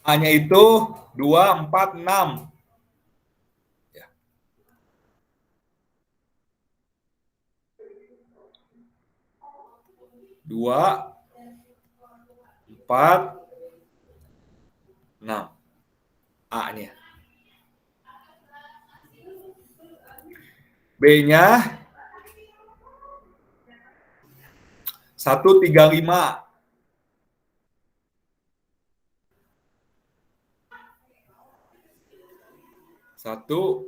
A-nya itu 2, 4, 6. Ya. 2, 4, 6. A-nya. B-nya 1, 3, 5. 1,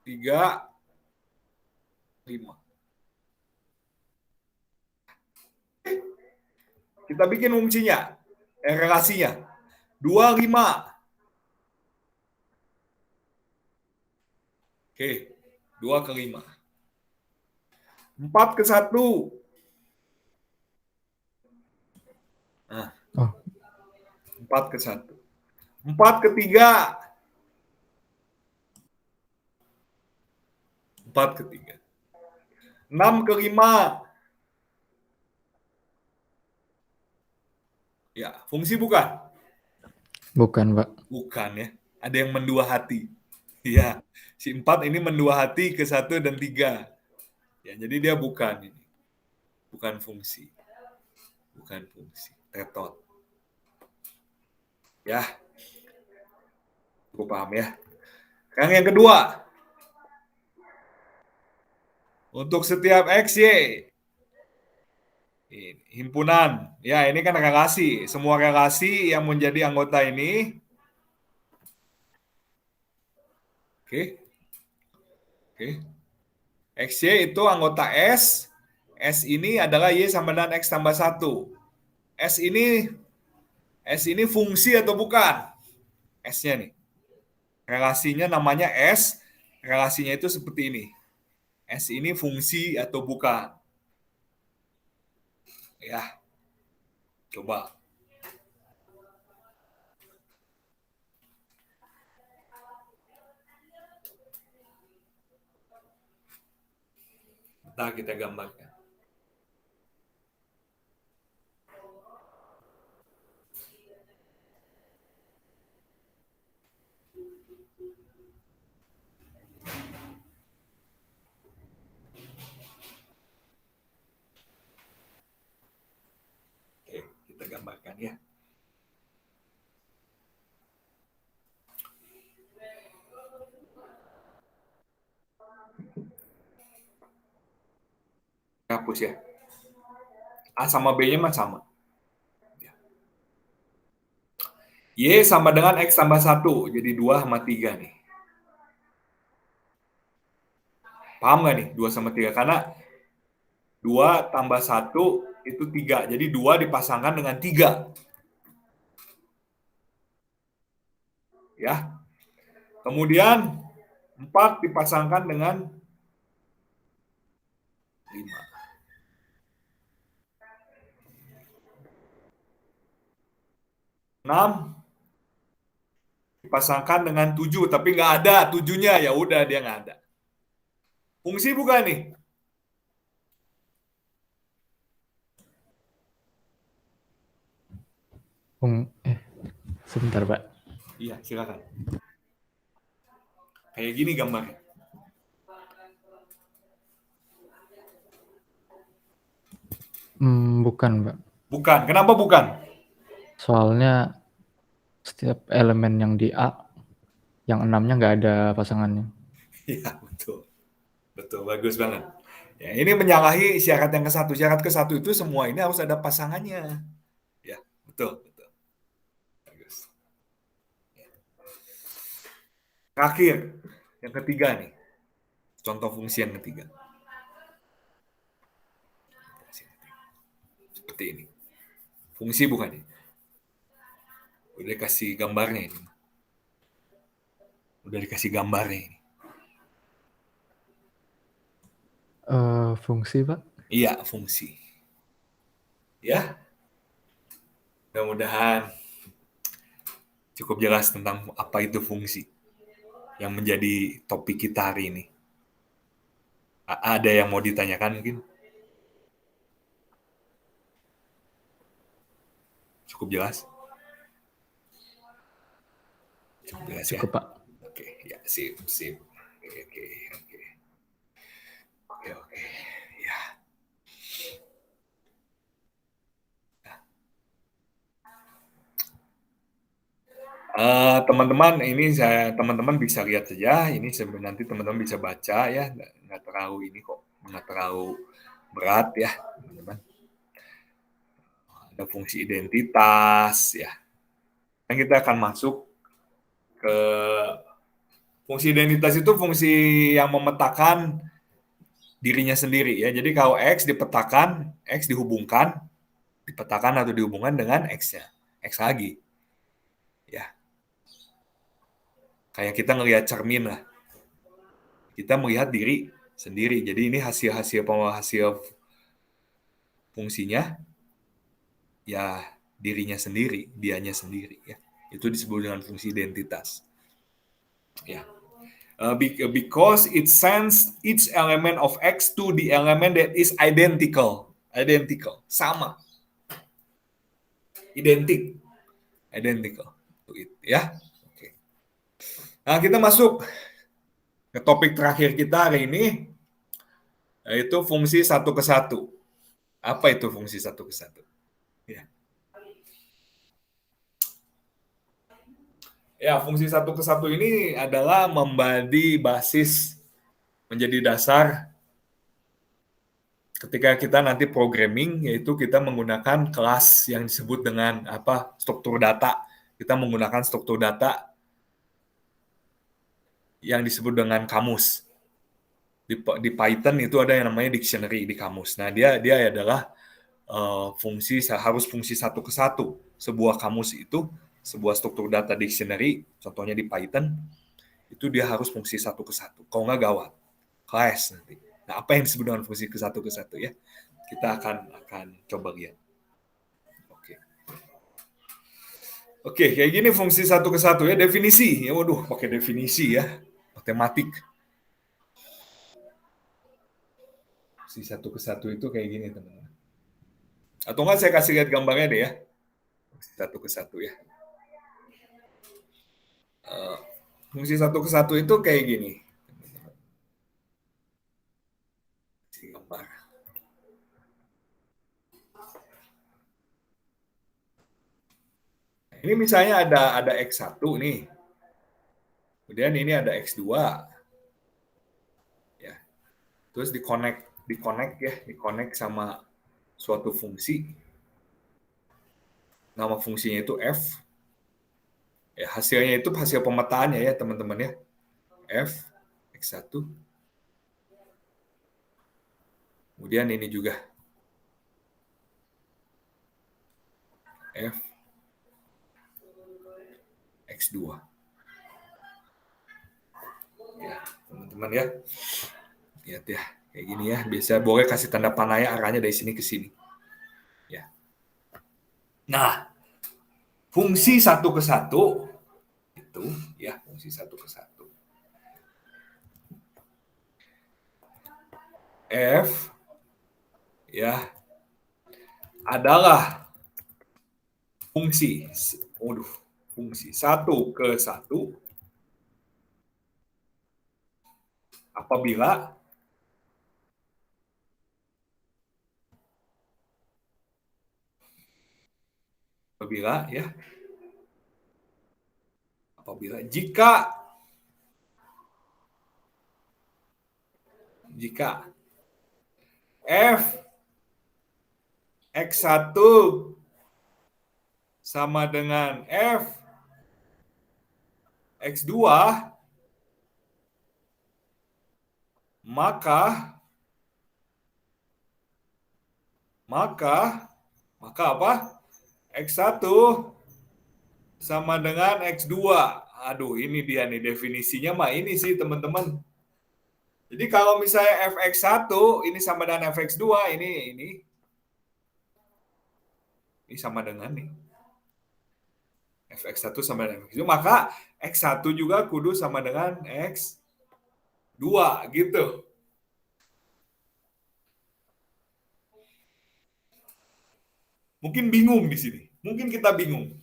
3, 5. Kita bikin fungsinya, relasinya. 2, 5. Oke, 2 ke 5. 4 ke 1. Nah. 4 ke 1. 4 ke 3. 4 ke 3. 6 ke 5. Ya, fungsi bukan? Bukan, Pak. Bukan ya. Ada yang mendua hati. Ya, si 4 ini mendua hati ke 1 dan 3. Ya, jadi dia bukan ini. Bukan fungsi. Tetot. Ya. Aku paham ya. Sekarang yang kedua. Untuk setiap X, Y. Ini, himpunan. Ya, ini kan relasi. Semua relasi yang menjadi anggota ini. Oke. Oke. XY itu anggota S. S ini adalah Y sama dengan X tambah 1. S ini fungsi atau bukan? S-nya nih. Relasinya namanya S. Relasinya itu seperti ini. S ini fungsi atau bukan? Ya. Coba. Bentar kita gambarkan. Oke, kita gambarkan ya. Hapus ya. A sama B-nya mah sama. Y sama dengan X tambah 1. Jadi 2 sama 3 nih. Paham nggak nih? 2 sama 3. Karena 2 tambah 1 itu 3. Jadi 2 dipasangkan dengan 3. Ya. Kemudian 4 dipasangkan dengan 5. 6 dipasangkan dengan 7, tapi nggak ada 7-nya, ya udah dia nggak ada. Fungsi bukan nih? Sebentar, Pak. Iya, silakan. Kayak gini gambarnya. Bukan, Pak. Bukan. Kenapa bukan? Soalnya setiap elemen yang di A, yang 6-nya nggak ada pasangannya. Iya, betul. Betul, bagus banget. Ya, ini menyalahi syarat yang ke-1. Syarat ke-1 itu semua ini harus ada pasangannya. Ya, betul, betul. Bagus. Ya. Terakhir, yang ketiga nih. Contoh fungsi yang ketiga. Seperti ini. Fungsi bukan ini. Udah kasih gambarnya ini. Udah dikasih gambarnya ini. Fungsi, Pak? Iya, fungsi. Ya. Mudah-mudahan cukup jelas tentang apa itu fungsi yang menjadi topik kita hari ini. Ada yang mau ditanyakan mungkin? Cukup jelas? Cukup jelas ya? Cukup, Pak. Oke, ya, sip. Oke. Ya. Teman-teman, ini teman-teman bisa lihat saja. Ini nanti teman-teman bisa baca ya, nggak terlalu ini kok, nggak terlalu berat ya, teman-teman. Ada fungsi identitas ya. Dan kita akan masuk ke fungsi identitas. Itu fungsi yang memetakan dirinya sendiri ya. Jadi kalau X dipetakan, X dihubungkan, dipetakan atau dihubungkan dengan X-nya, X lagi. Ya. Kayak kita ngelihat cermin lah. Kita melihat diri sendiri. Jadi ini hasil fungsinya ya dirinya sendiri, dianya sendiri ya. Itu disebut dengan fungsi identitas. Ya. Because it sends each element of X to the element that is identical, sama, identical, ya. Oke. Nah, kita masuk ke topik terakhir kita hari ini, yaitu fungsi 1 ke 1. Apa itu fungsi 1 ke 1? Ya, fungsi 1 ke 1 ini adalah membagi basis menjadi dasar ketika kita nanti programming, yaitu kita menggunakan kelas yang disebut dengan struktur data. Kita menggunakan struktur data yang disebut dengan kamus. Di Python itu ada yang namanya dictionary di kamus. Nah, dia adalah harus fungsi satu ke satu. Sebuah kamus itu, sebuah struktur data dictionary, contohnya di Python, itu dia harus fungsi satu ke satu. Kalau nggak gawat, clash nanti. Nah, apa yang disebut dengan fungsi ke satu ya? Kita akan coba lihat. Oke, kayak gini fungsi satu ke satu ya, definisi. Ya, waduh, pakai definisi ya, matematik. Fungsi satu ke satu itu kayak gini, teman-teman. Atau nggak saya kasih lihat gambarnya deh ya. Fungsi satu ke satu ya. Fungsi satu ke satu itu kayak gini. Gambar. Ini misalnya ada X1 nih. Kemudian ini ada X2. Ya. Terus diconnect sama suatu fungsi. Nama fungsinya itu F. Ya, hasilnya itu hasil pemetaannya ya, teman-teman ya. F X1. Kemudian ini juga F X2. Ya, teman-teman ya. Lihat ya, kayak gini ya. Biasa boleh kasih tanda panah ya, arahnya dari sini ke sini. Ya. Nah, fungsi satu ke satu itu ya, fungsi satu ke satu. F ya adalah fungsi satu ke satu apabila jika F X1 sama dengan F X2, maka apa? X1 sama dengan X2. Aduh, ini dia nih definisinya mah ini sih, teman-teman. Jadi kalau misalnya Fx1 ini sama dengan Fx2, ini sama dengan nih. Fx1 sama dengan Fx2, maka X1 juga kudu sama dengan X2 gitu. Mungkin bingung di sini. Mungkin kita bingung.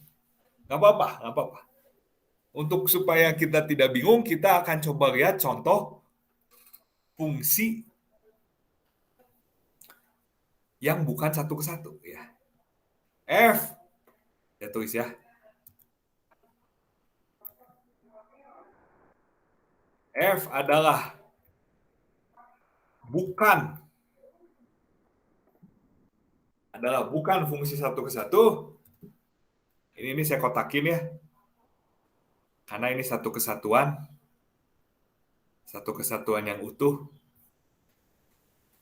Nggak apa-apa. Untuk supaya kita tidak bingung, kita akan coba lihat contoh fungsi yang bukan satu ke satu ya. F ya, tulis ya. F adalah bukan fungsi satu ke satu. Ini saya kotakin ya. Karena ini satu kesatuan yang utuh.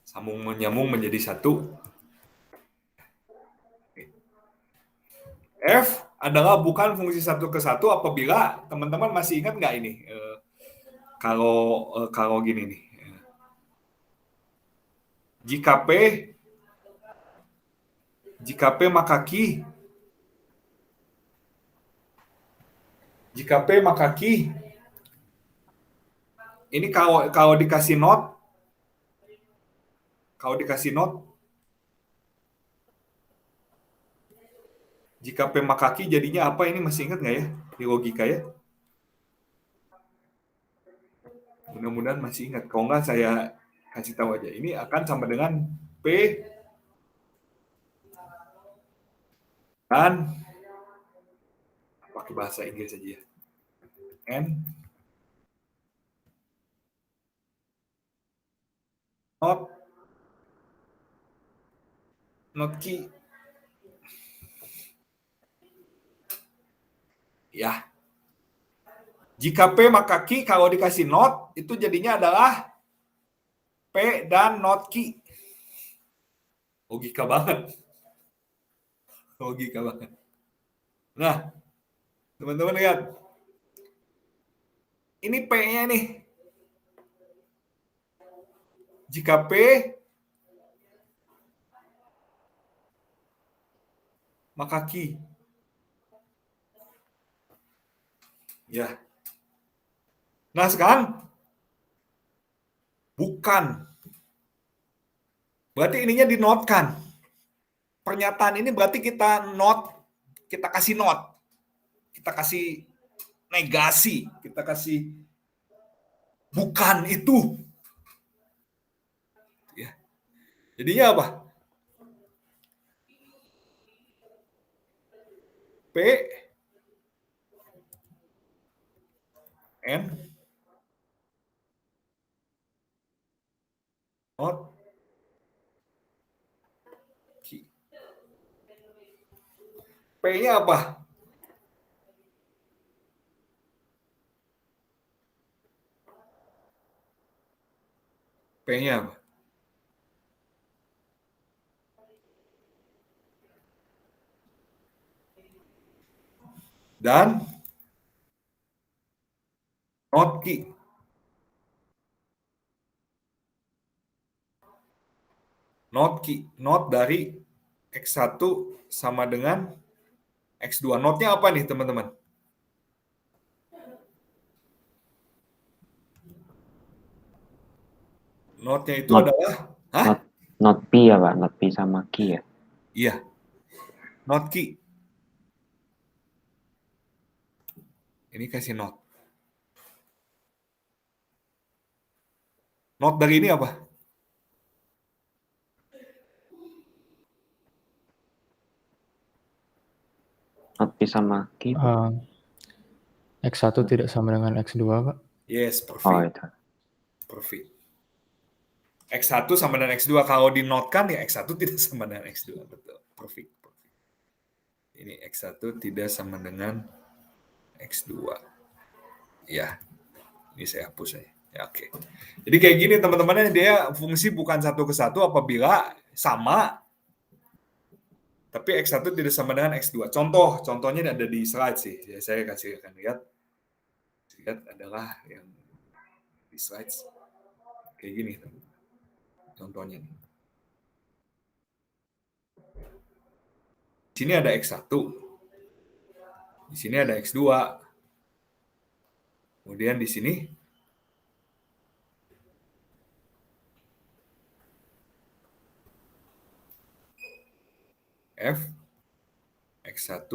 Sambung menyambung menjadi satu. F adalah bukan fungsi satu ke satu apabila, teman-teman masih ingat nggak ini? Kalau gini nih. Jika P maka Q. Jika P maka Q. Ini kalau dikasih not. Jika P maka Q jadinya apa, ini masih ingat nggak ya? Di logika ya. Mudah-mudahan masih ingat. Kalau nggak saya kasih tahu aja. Ini akan sama dengan P dan pakai bahasa Inggris aja ya. N not not key. Ya. Jika P maka Q kalau dikasih not itu jadinya adalah P dan not Q. Logika banget. Logika banget. Nah, teman-teman lihat. Ini P-nya nih. Jika P maka Q. Ya. Nah, sekarang bukan. Berarti ininya dinotkan. Pernyataan ini berarti kita kasih not. Kita kasih negasi, kita kasih bukan itu. Ya. Jadinya apa? P N not Q. P-nya apa? P-nya apa? Dan not Q. Not Q. Not dari X1 sama dengan X2. Notnya apa nih, teman-teman? Notnya itu adalah Not P ya, Pak. Not P sama Q ya. Iya. Not Q. Ini kasih not. Not dari ini apa? Not P sama Q. X1 tidak sama dengan X2, Pak. Yes, Oh, perfect. itu. Perfect. X1 sama dengan X2. Kalau dinotkan ya X1 tidak sama dengan X2. Betul. Perfect. Ini X1 tidak sama dengan X2. Ya. Ini saya hapus aja. Ya, oke. Jadi kayak gini teman-teman, dia fungsi bukan satu ke satu apabila sama tapi X1 tidak sama dengan X2. Contohnya ada di slide sih. Ya, saya akan lihat. Lihat adalah yang di slide kayak gini. Contohnya nih. Di sini ada X1. Di sini ada X2. Kemudian di sini F X1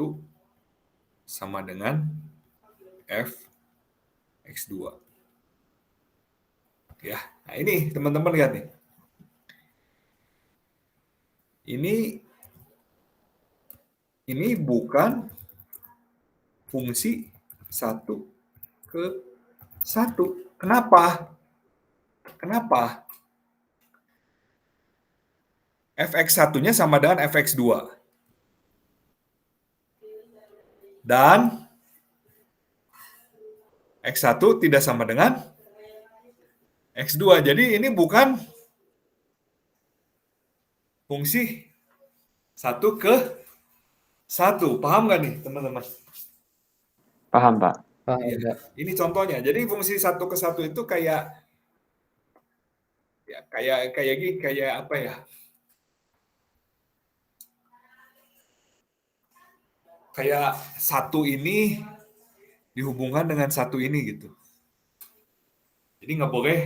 sama dengan F X2. Ya, nah ini teman-teman lihat nih. Ini bukan fungsi 1 ke 1. Kenapa? Fx1-nya sama dengan Fx2. Dan X1 tidak sama dengan X2. Jadi ini bukan fungsi 1 ke 1. Paham nggak nih, teman-teman? Paham, Pak. Paham, Iya. Pak. Ini contohnya. Jadi fungsi 1 ke 1 itu kayak apa ya? Kayak satu ini dihubungkan dengan satu ini gitu. Jadi nggak boleh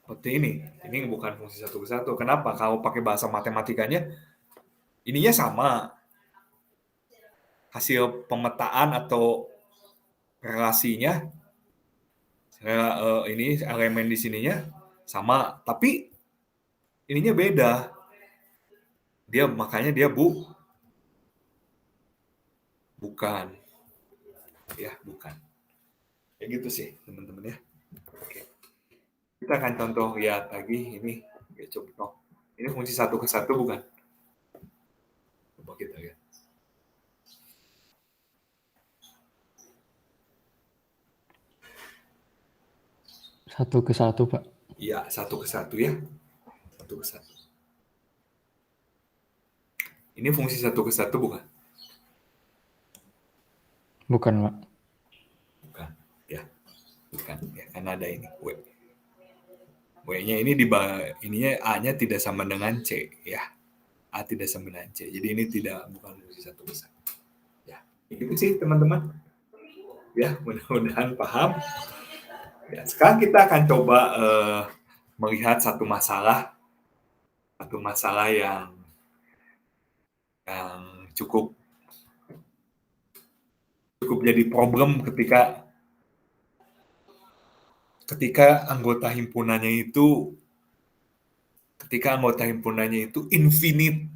seperti ini. Ini bukan fungsi 1 ke 1. Kenapa? Kalau pakai bahasa matematikanya, ininya sama. Hasil pemetaan atau relasinya, ini elemen di sininya sama. Tapi ininya beda. Makanya dia bukan. Ya, bukan. Kayak gitu sih, teman-teman ya. Oke. Kita akan contoh lihat lagi ini. Contoh. Ini fungsi 1 ke 1 bukan? Coba kita lihat. Satu ke satu, Pak. Iya, 1 ke 1 ya. 1 ke 1. Ini fungsi 1 ke 1 bukan? Bukan, Pak. Bukan. Ya. Bukan. Ya, karena ada ini. W. W-nya ini ininya A-nya tidak sama dengan C ya. A tidak sama dengan C. Jadi ini bukan fungsi 1 ke 1. Ya. Itu sih teman-teman. Ya, mudah-mudahan paham. Ya, sekarang kita akan coba melihat satu masalah yang cukup jadi problem ketika anggota himpunannya itu infinite.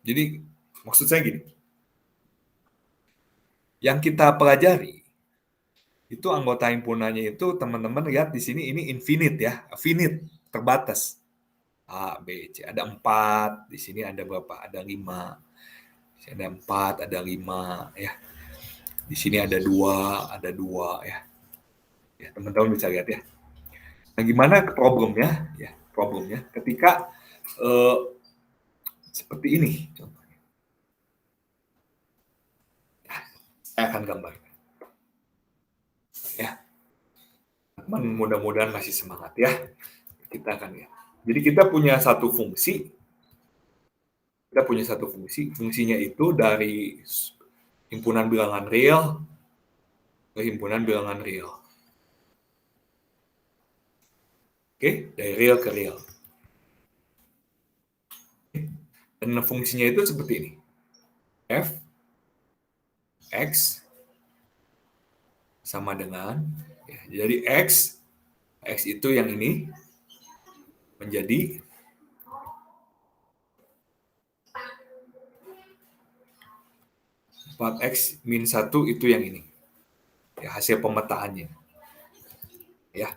Jadi maksud saya gini, yang kita pelajari itu anggota himpunannya itu teman-teman lihat di sini ini infinite ya, finite, terbatas. A, B, C, ada 4, di sini ada berapa? Ada 5. Di sini ada 4, ada 5 ya. Di sini ada 2 ya. Ya, teman-teman bisa lihat ya. Nah, gimana problemnya? Ya, problemnya ketika seperti ini contohnya. Ya, saya akan gambarkan. Ya. Teman mudah-mudahan masih semangat ya. Kita akan lihat. Jadi kita punya satu fungsi. Fungsinya itu dari himpunan bilangan real ke himpunan bilangan real. Oke, dari real ke real. Dan fungsinya itu seperti ini. F X sama dengan ya, jadi X itu yang ini menjadi 4X min 1 itu yang ini. Ya, hasil pemetaannya. Ya.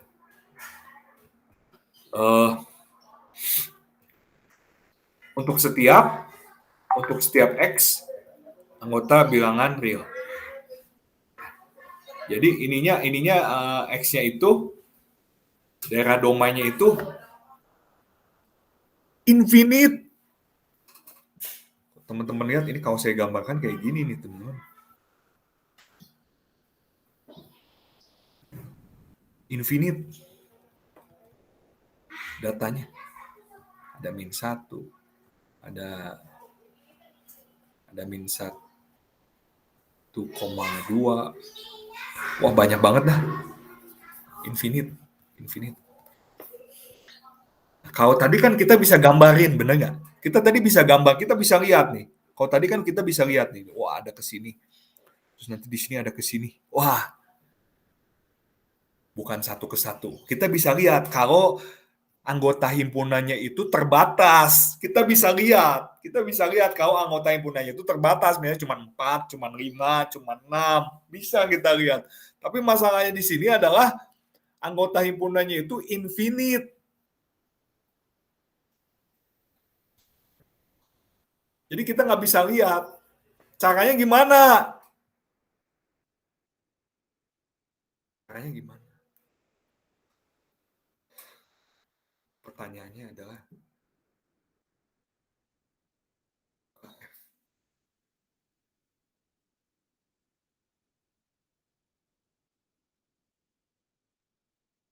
Untuk setiap X anggota bilangan real. Jadi ininya X-nya itu daerah domainnya itu infinite. Teman-teman lihat ini kalau saya gambarkan kayak gini nih, teman-teman. Infinite. Datanya. Ada min 1. Ada min 1,2. Wah, banyak banget dah. Infinite. Kalau tadi kan kita bisa gambarin, bener nggak? Kita tadi bisa gambar, kita bisa lihat nih. Kalau tadi kan kita bisa lihat nih, wah ada ke sini. Terus nanti di sini ada ke sini. Wah, bukan 1 ke 1. Kita bisa lihat kalau anggota himpunannya itu terbatas. Kita bisa lihat kalau anggota himpunannya itu terbatas. Misalnya cuma 4, cuma 5, cuma 6. Bisa kita lihat. Tapi masalahnya di sini adalah anggota himpunannya itu infinite. Jadi kita nggak bisa lihat. Caranya gimana? Pertanyaannya adalah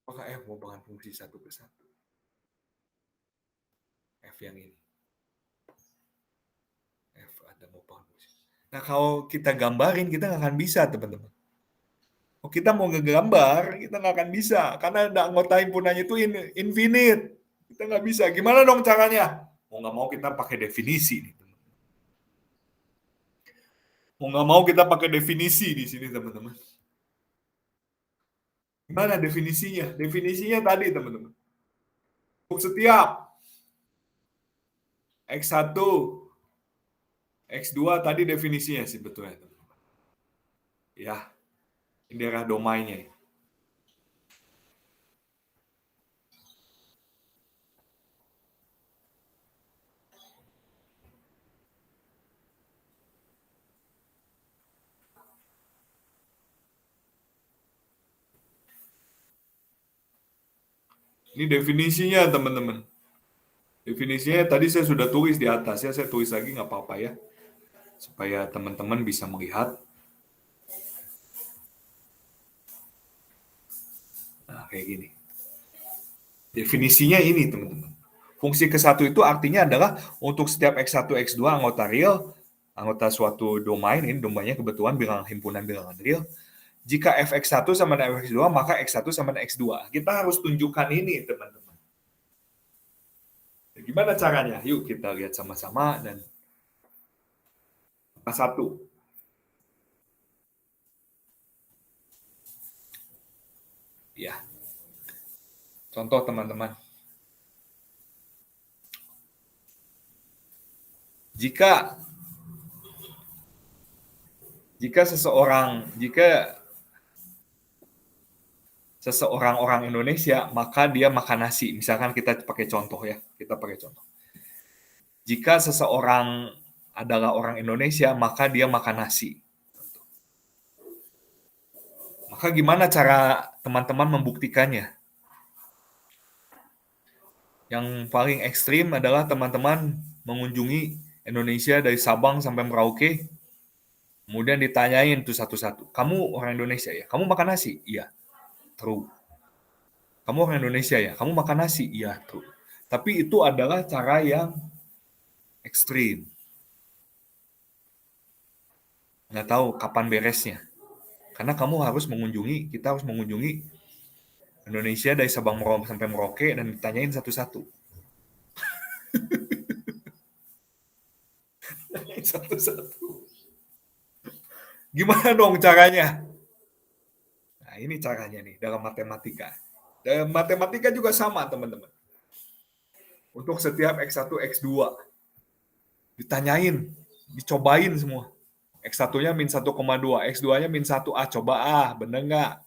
apakah F merupakan fungsi 1 ke 1? F yang ini. F ada merupakan fungsi. Nah, kalau kita gambarin, kita nggak akan bisa, teman-teman. Kalau kita mau ngegambar, kita nggak akan bisa. Karena ada anggota himpunannya itu infinite. Kita nggak bisa. Gimana dong caranya? Mau nggak mau kita pakai definisi. Di sini, teman-teman. Gimana definisinya? Definisinya tadi, teman-teman. Untuk setiap X1, X2 tadi definisinya sebetulnya, teman-teman. Ya, ini daerah domainnya. Ini definisinya, teman-teman. Definisinya tadi saya sudah tulis di atas ya, saya tulis lagi nggak apa-apa ya, supaya teman-teman bisa melihat. Nah, kayak gini. Definisinya ini, teman-teman. Fungsi ke-1 itu artinya adalah untuk setiap X1, X2 anggota real, anggota suatu domain, ini domainnya kebetulan bilangan himpunan bilangan real. Jika fx1 sama dengan fx2, maka x1 sama dengan x2. Kita harus tunjukkan ini, teman-teman. Gimana caranya? Yuk kita lihat sama-sama. Dan satu. Ya. Contoh, teman-teman. Jika seseorang orang Indonesia, maka dia makan nasi. Misalkan kita pakai contoh ya, kita pakai contoh. Jika seseorang adalah orang Indonesia, maka dia makan nasi. Maka gimana cara teman-teman membuktikannya? Yang paling ekstrim adalah teman-teman mengunjungi Indonesia dari Sabang sampai Merauke, kemudian ditanyain tuh satu-satu, kamu orang Indonesia ya? Kamu makan nasi? Iya. True. Kamu orang Indonesia ya? Kamu makan nasi? Iya, true. Tapi itu adalah cara yang ekstrim. Nggak tahu kapan beresnya. Karena kita harus mengunjungi Indonesia dari Sabang sampai Merauke dan ditanyain satu-satu. Satu-satu. Gimana dong caranya? Nah, ini caranya nih dalam matematika. Dalam matematika juga sama, teman-teman. Untuk setiap X1, X2. Ditanyain, dicobain semua. X1-nya min 1,2, X2-nya min 1. Coba bener nggak?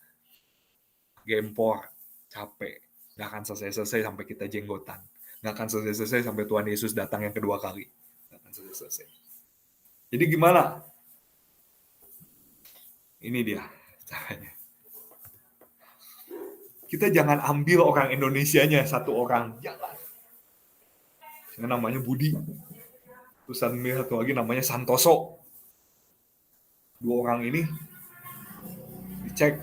Gempor, capek. Nggak akan selesai-selesai sampai kita jenggotan. Nggak akan selesai-selesai sampai Tuhan Yesus datang yang kedua kali. Nggak akan selesai-selesai. Jadi gimana? Ini dia caranya. Kita jangan ambil orang Indonesianya satu orang. Jangan. Yang namanya Budi. Terus satu lagi namanya Santoso. Dua orang ini dicek.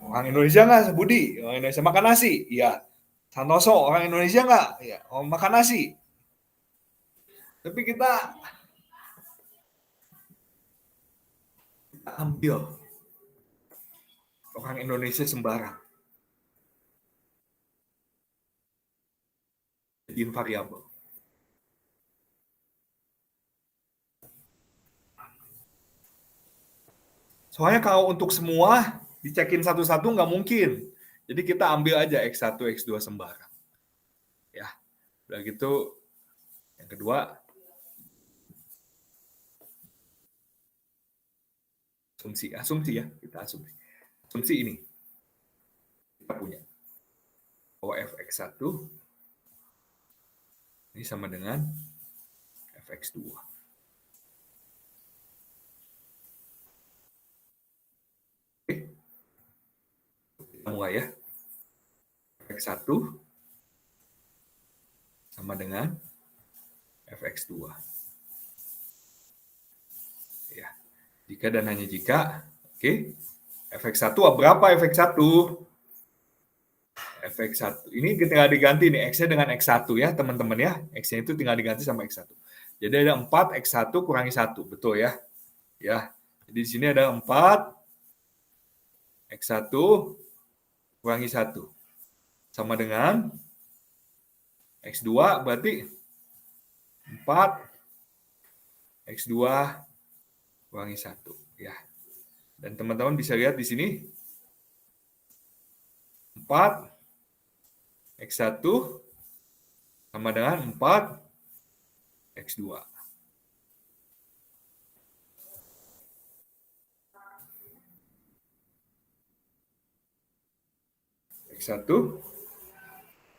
Orang Indonesia nggak, Budi? Orang Indonesia makan nasi? Iya. Santoso, orang Indonesia nggak? Iya. Orang makan nasi. Tapi kita ambil orang Indonesia sembarang. Jadi invariabel. Soalnya kalau untuk semua dicekin satu-satu nggak mungkin. Jadi kita ambil aja X1, X2 sembarang. Ya, udah gitu. Yang kedua, asumsi ya, kita asumsi. Asumsi ini kita punya bahwa fx1 ini sama dengan fx2. Oke. Kita mulai ya. fx1 sama dengan fx2. Ya. Jika dan hanya jika, oke. fx1 berapa fx1? fx1 ini tinggal diganti nih x-nya dengan x1 ya teman-teman ya. X-nya itu tinggal diganti sama x1. Jadi ada 4 x1 kurangi 1, betul ya? Ya. Jadi di sini ada 4 x1 kurangi 1 sama dengan x2 berarti 4 x2 kurangi 1 ya. Dan teman-teman bisa lihat di sini 4 X1 sama dengan 4 X2. X1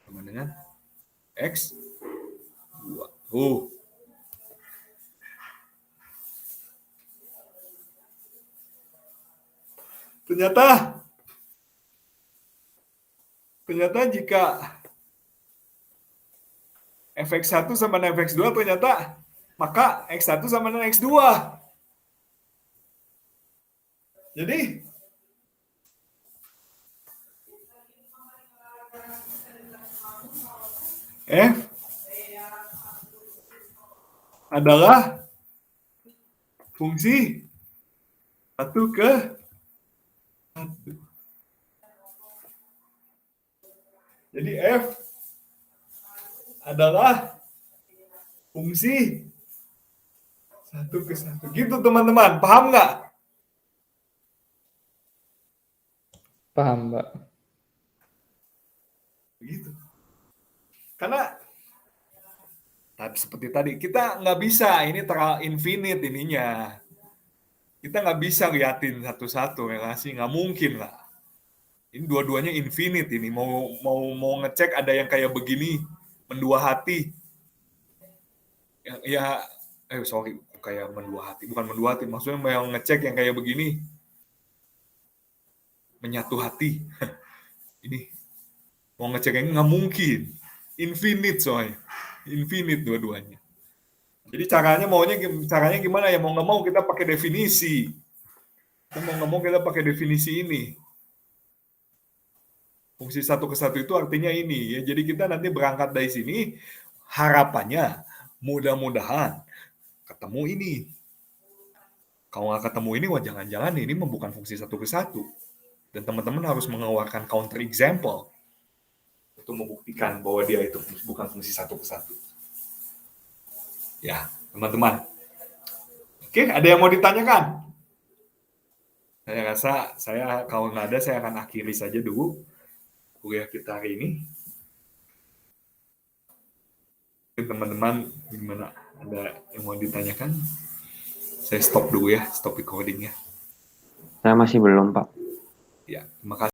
sama dengan X2. Ternyata Ternyata jika fx1 sama dengan fx2 ternyata maka x1 sama dengan x2. Jadi f adalah fungsi 1 ke 1. Jadi f adalah fungsi 1 ke 1. Gitu teman-teman, paham nggak? Paham, Pak. Begitu. Karena seperti tadi, kita nggak bisa, ini terlalu infinite ininya. Kita nggak bisa liatin satu-satu relasi, nggak mungkin lah. Ini dua-duanya infinite ini. Mau ngecek ada yang kayak begini, mendua hati. Sorry, kayak mendua hati, bukan mendua hati. Maksudnya mau ngecek yang kayak begini, menyatu hati. Ini mau ngecek yang nggak mungkin, infinite soalnya, infinite dua-duanya. Jadi caranya gimana ya, mau nggak mau kita pakai definisi. Kita pakai definisi ini. Fungsi 1 ke 1 itu artinya ini ya. Jadi kita nanti berangkat dari sini, harapannya mudah-mudahan ketemu ini. Kalau nggak ketemu ini, wah jangan-jangan ini bukan fungsi 1 ke 1. Dan teman-teman harus mengeluarkan counter example untuk membuktikan bahwa dia itu bukan fungsi 1 ke 1. Ya, teman-teman. Oke, ada yang mau ditanyakan? Saya rasa kalau nggak ada, saya akan akhiri saja dulu kuliah kita hari ini. Teman-teman, gimana? Ada yang mau ditanyakan? Saya stop dulu ya, stop recording ya. Saya masih belum, Pak. Ya, terima kasih.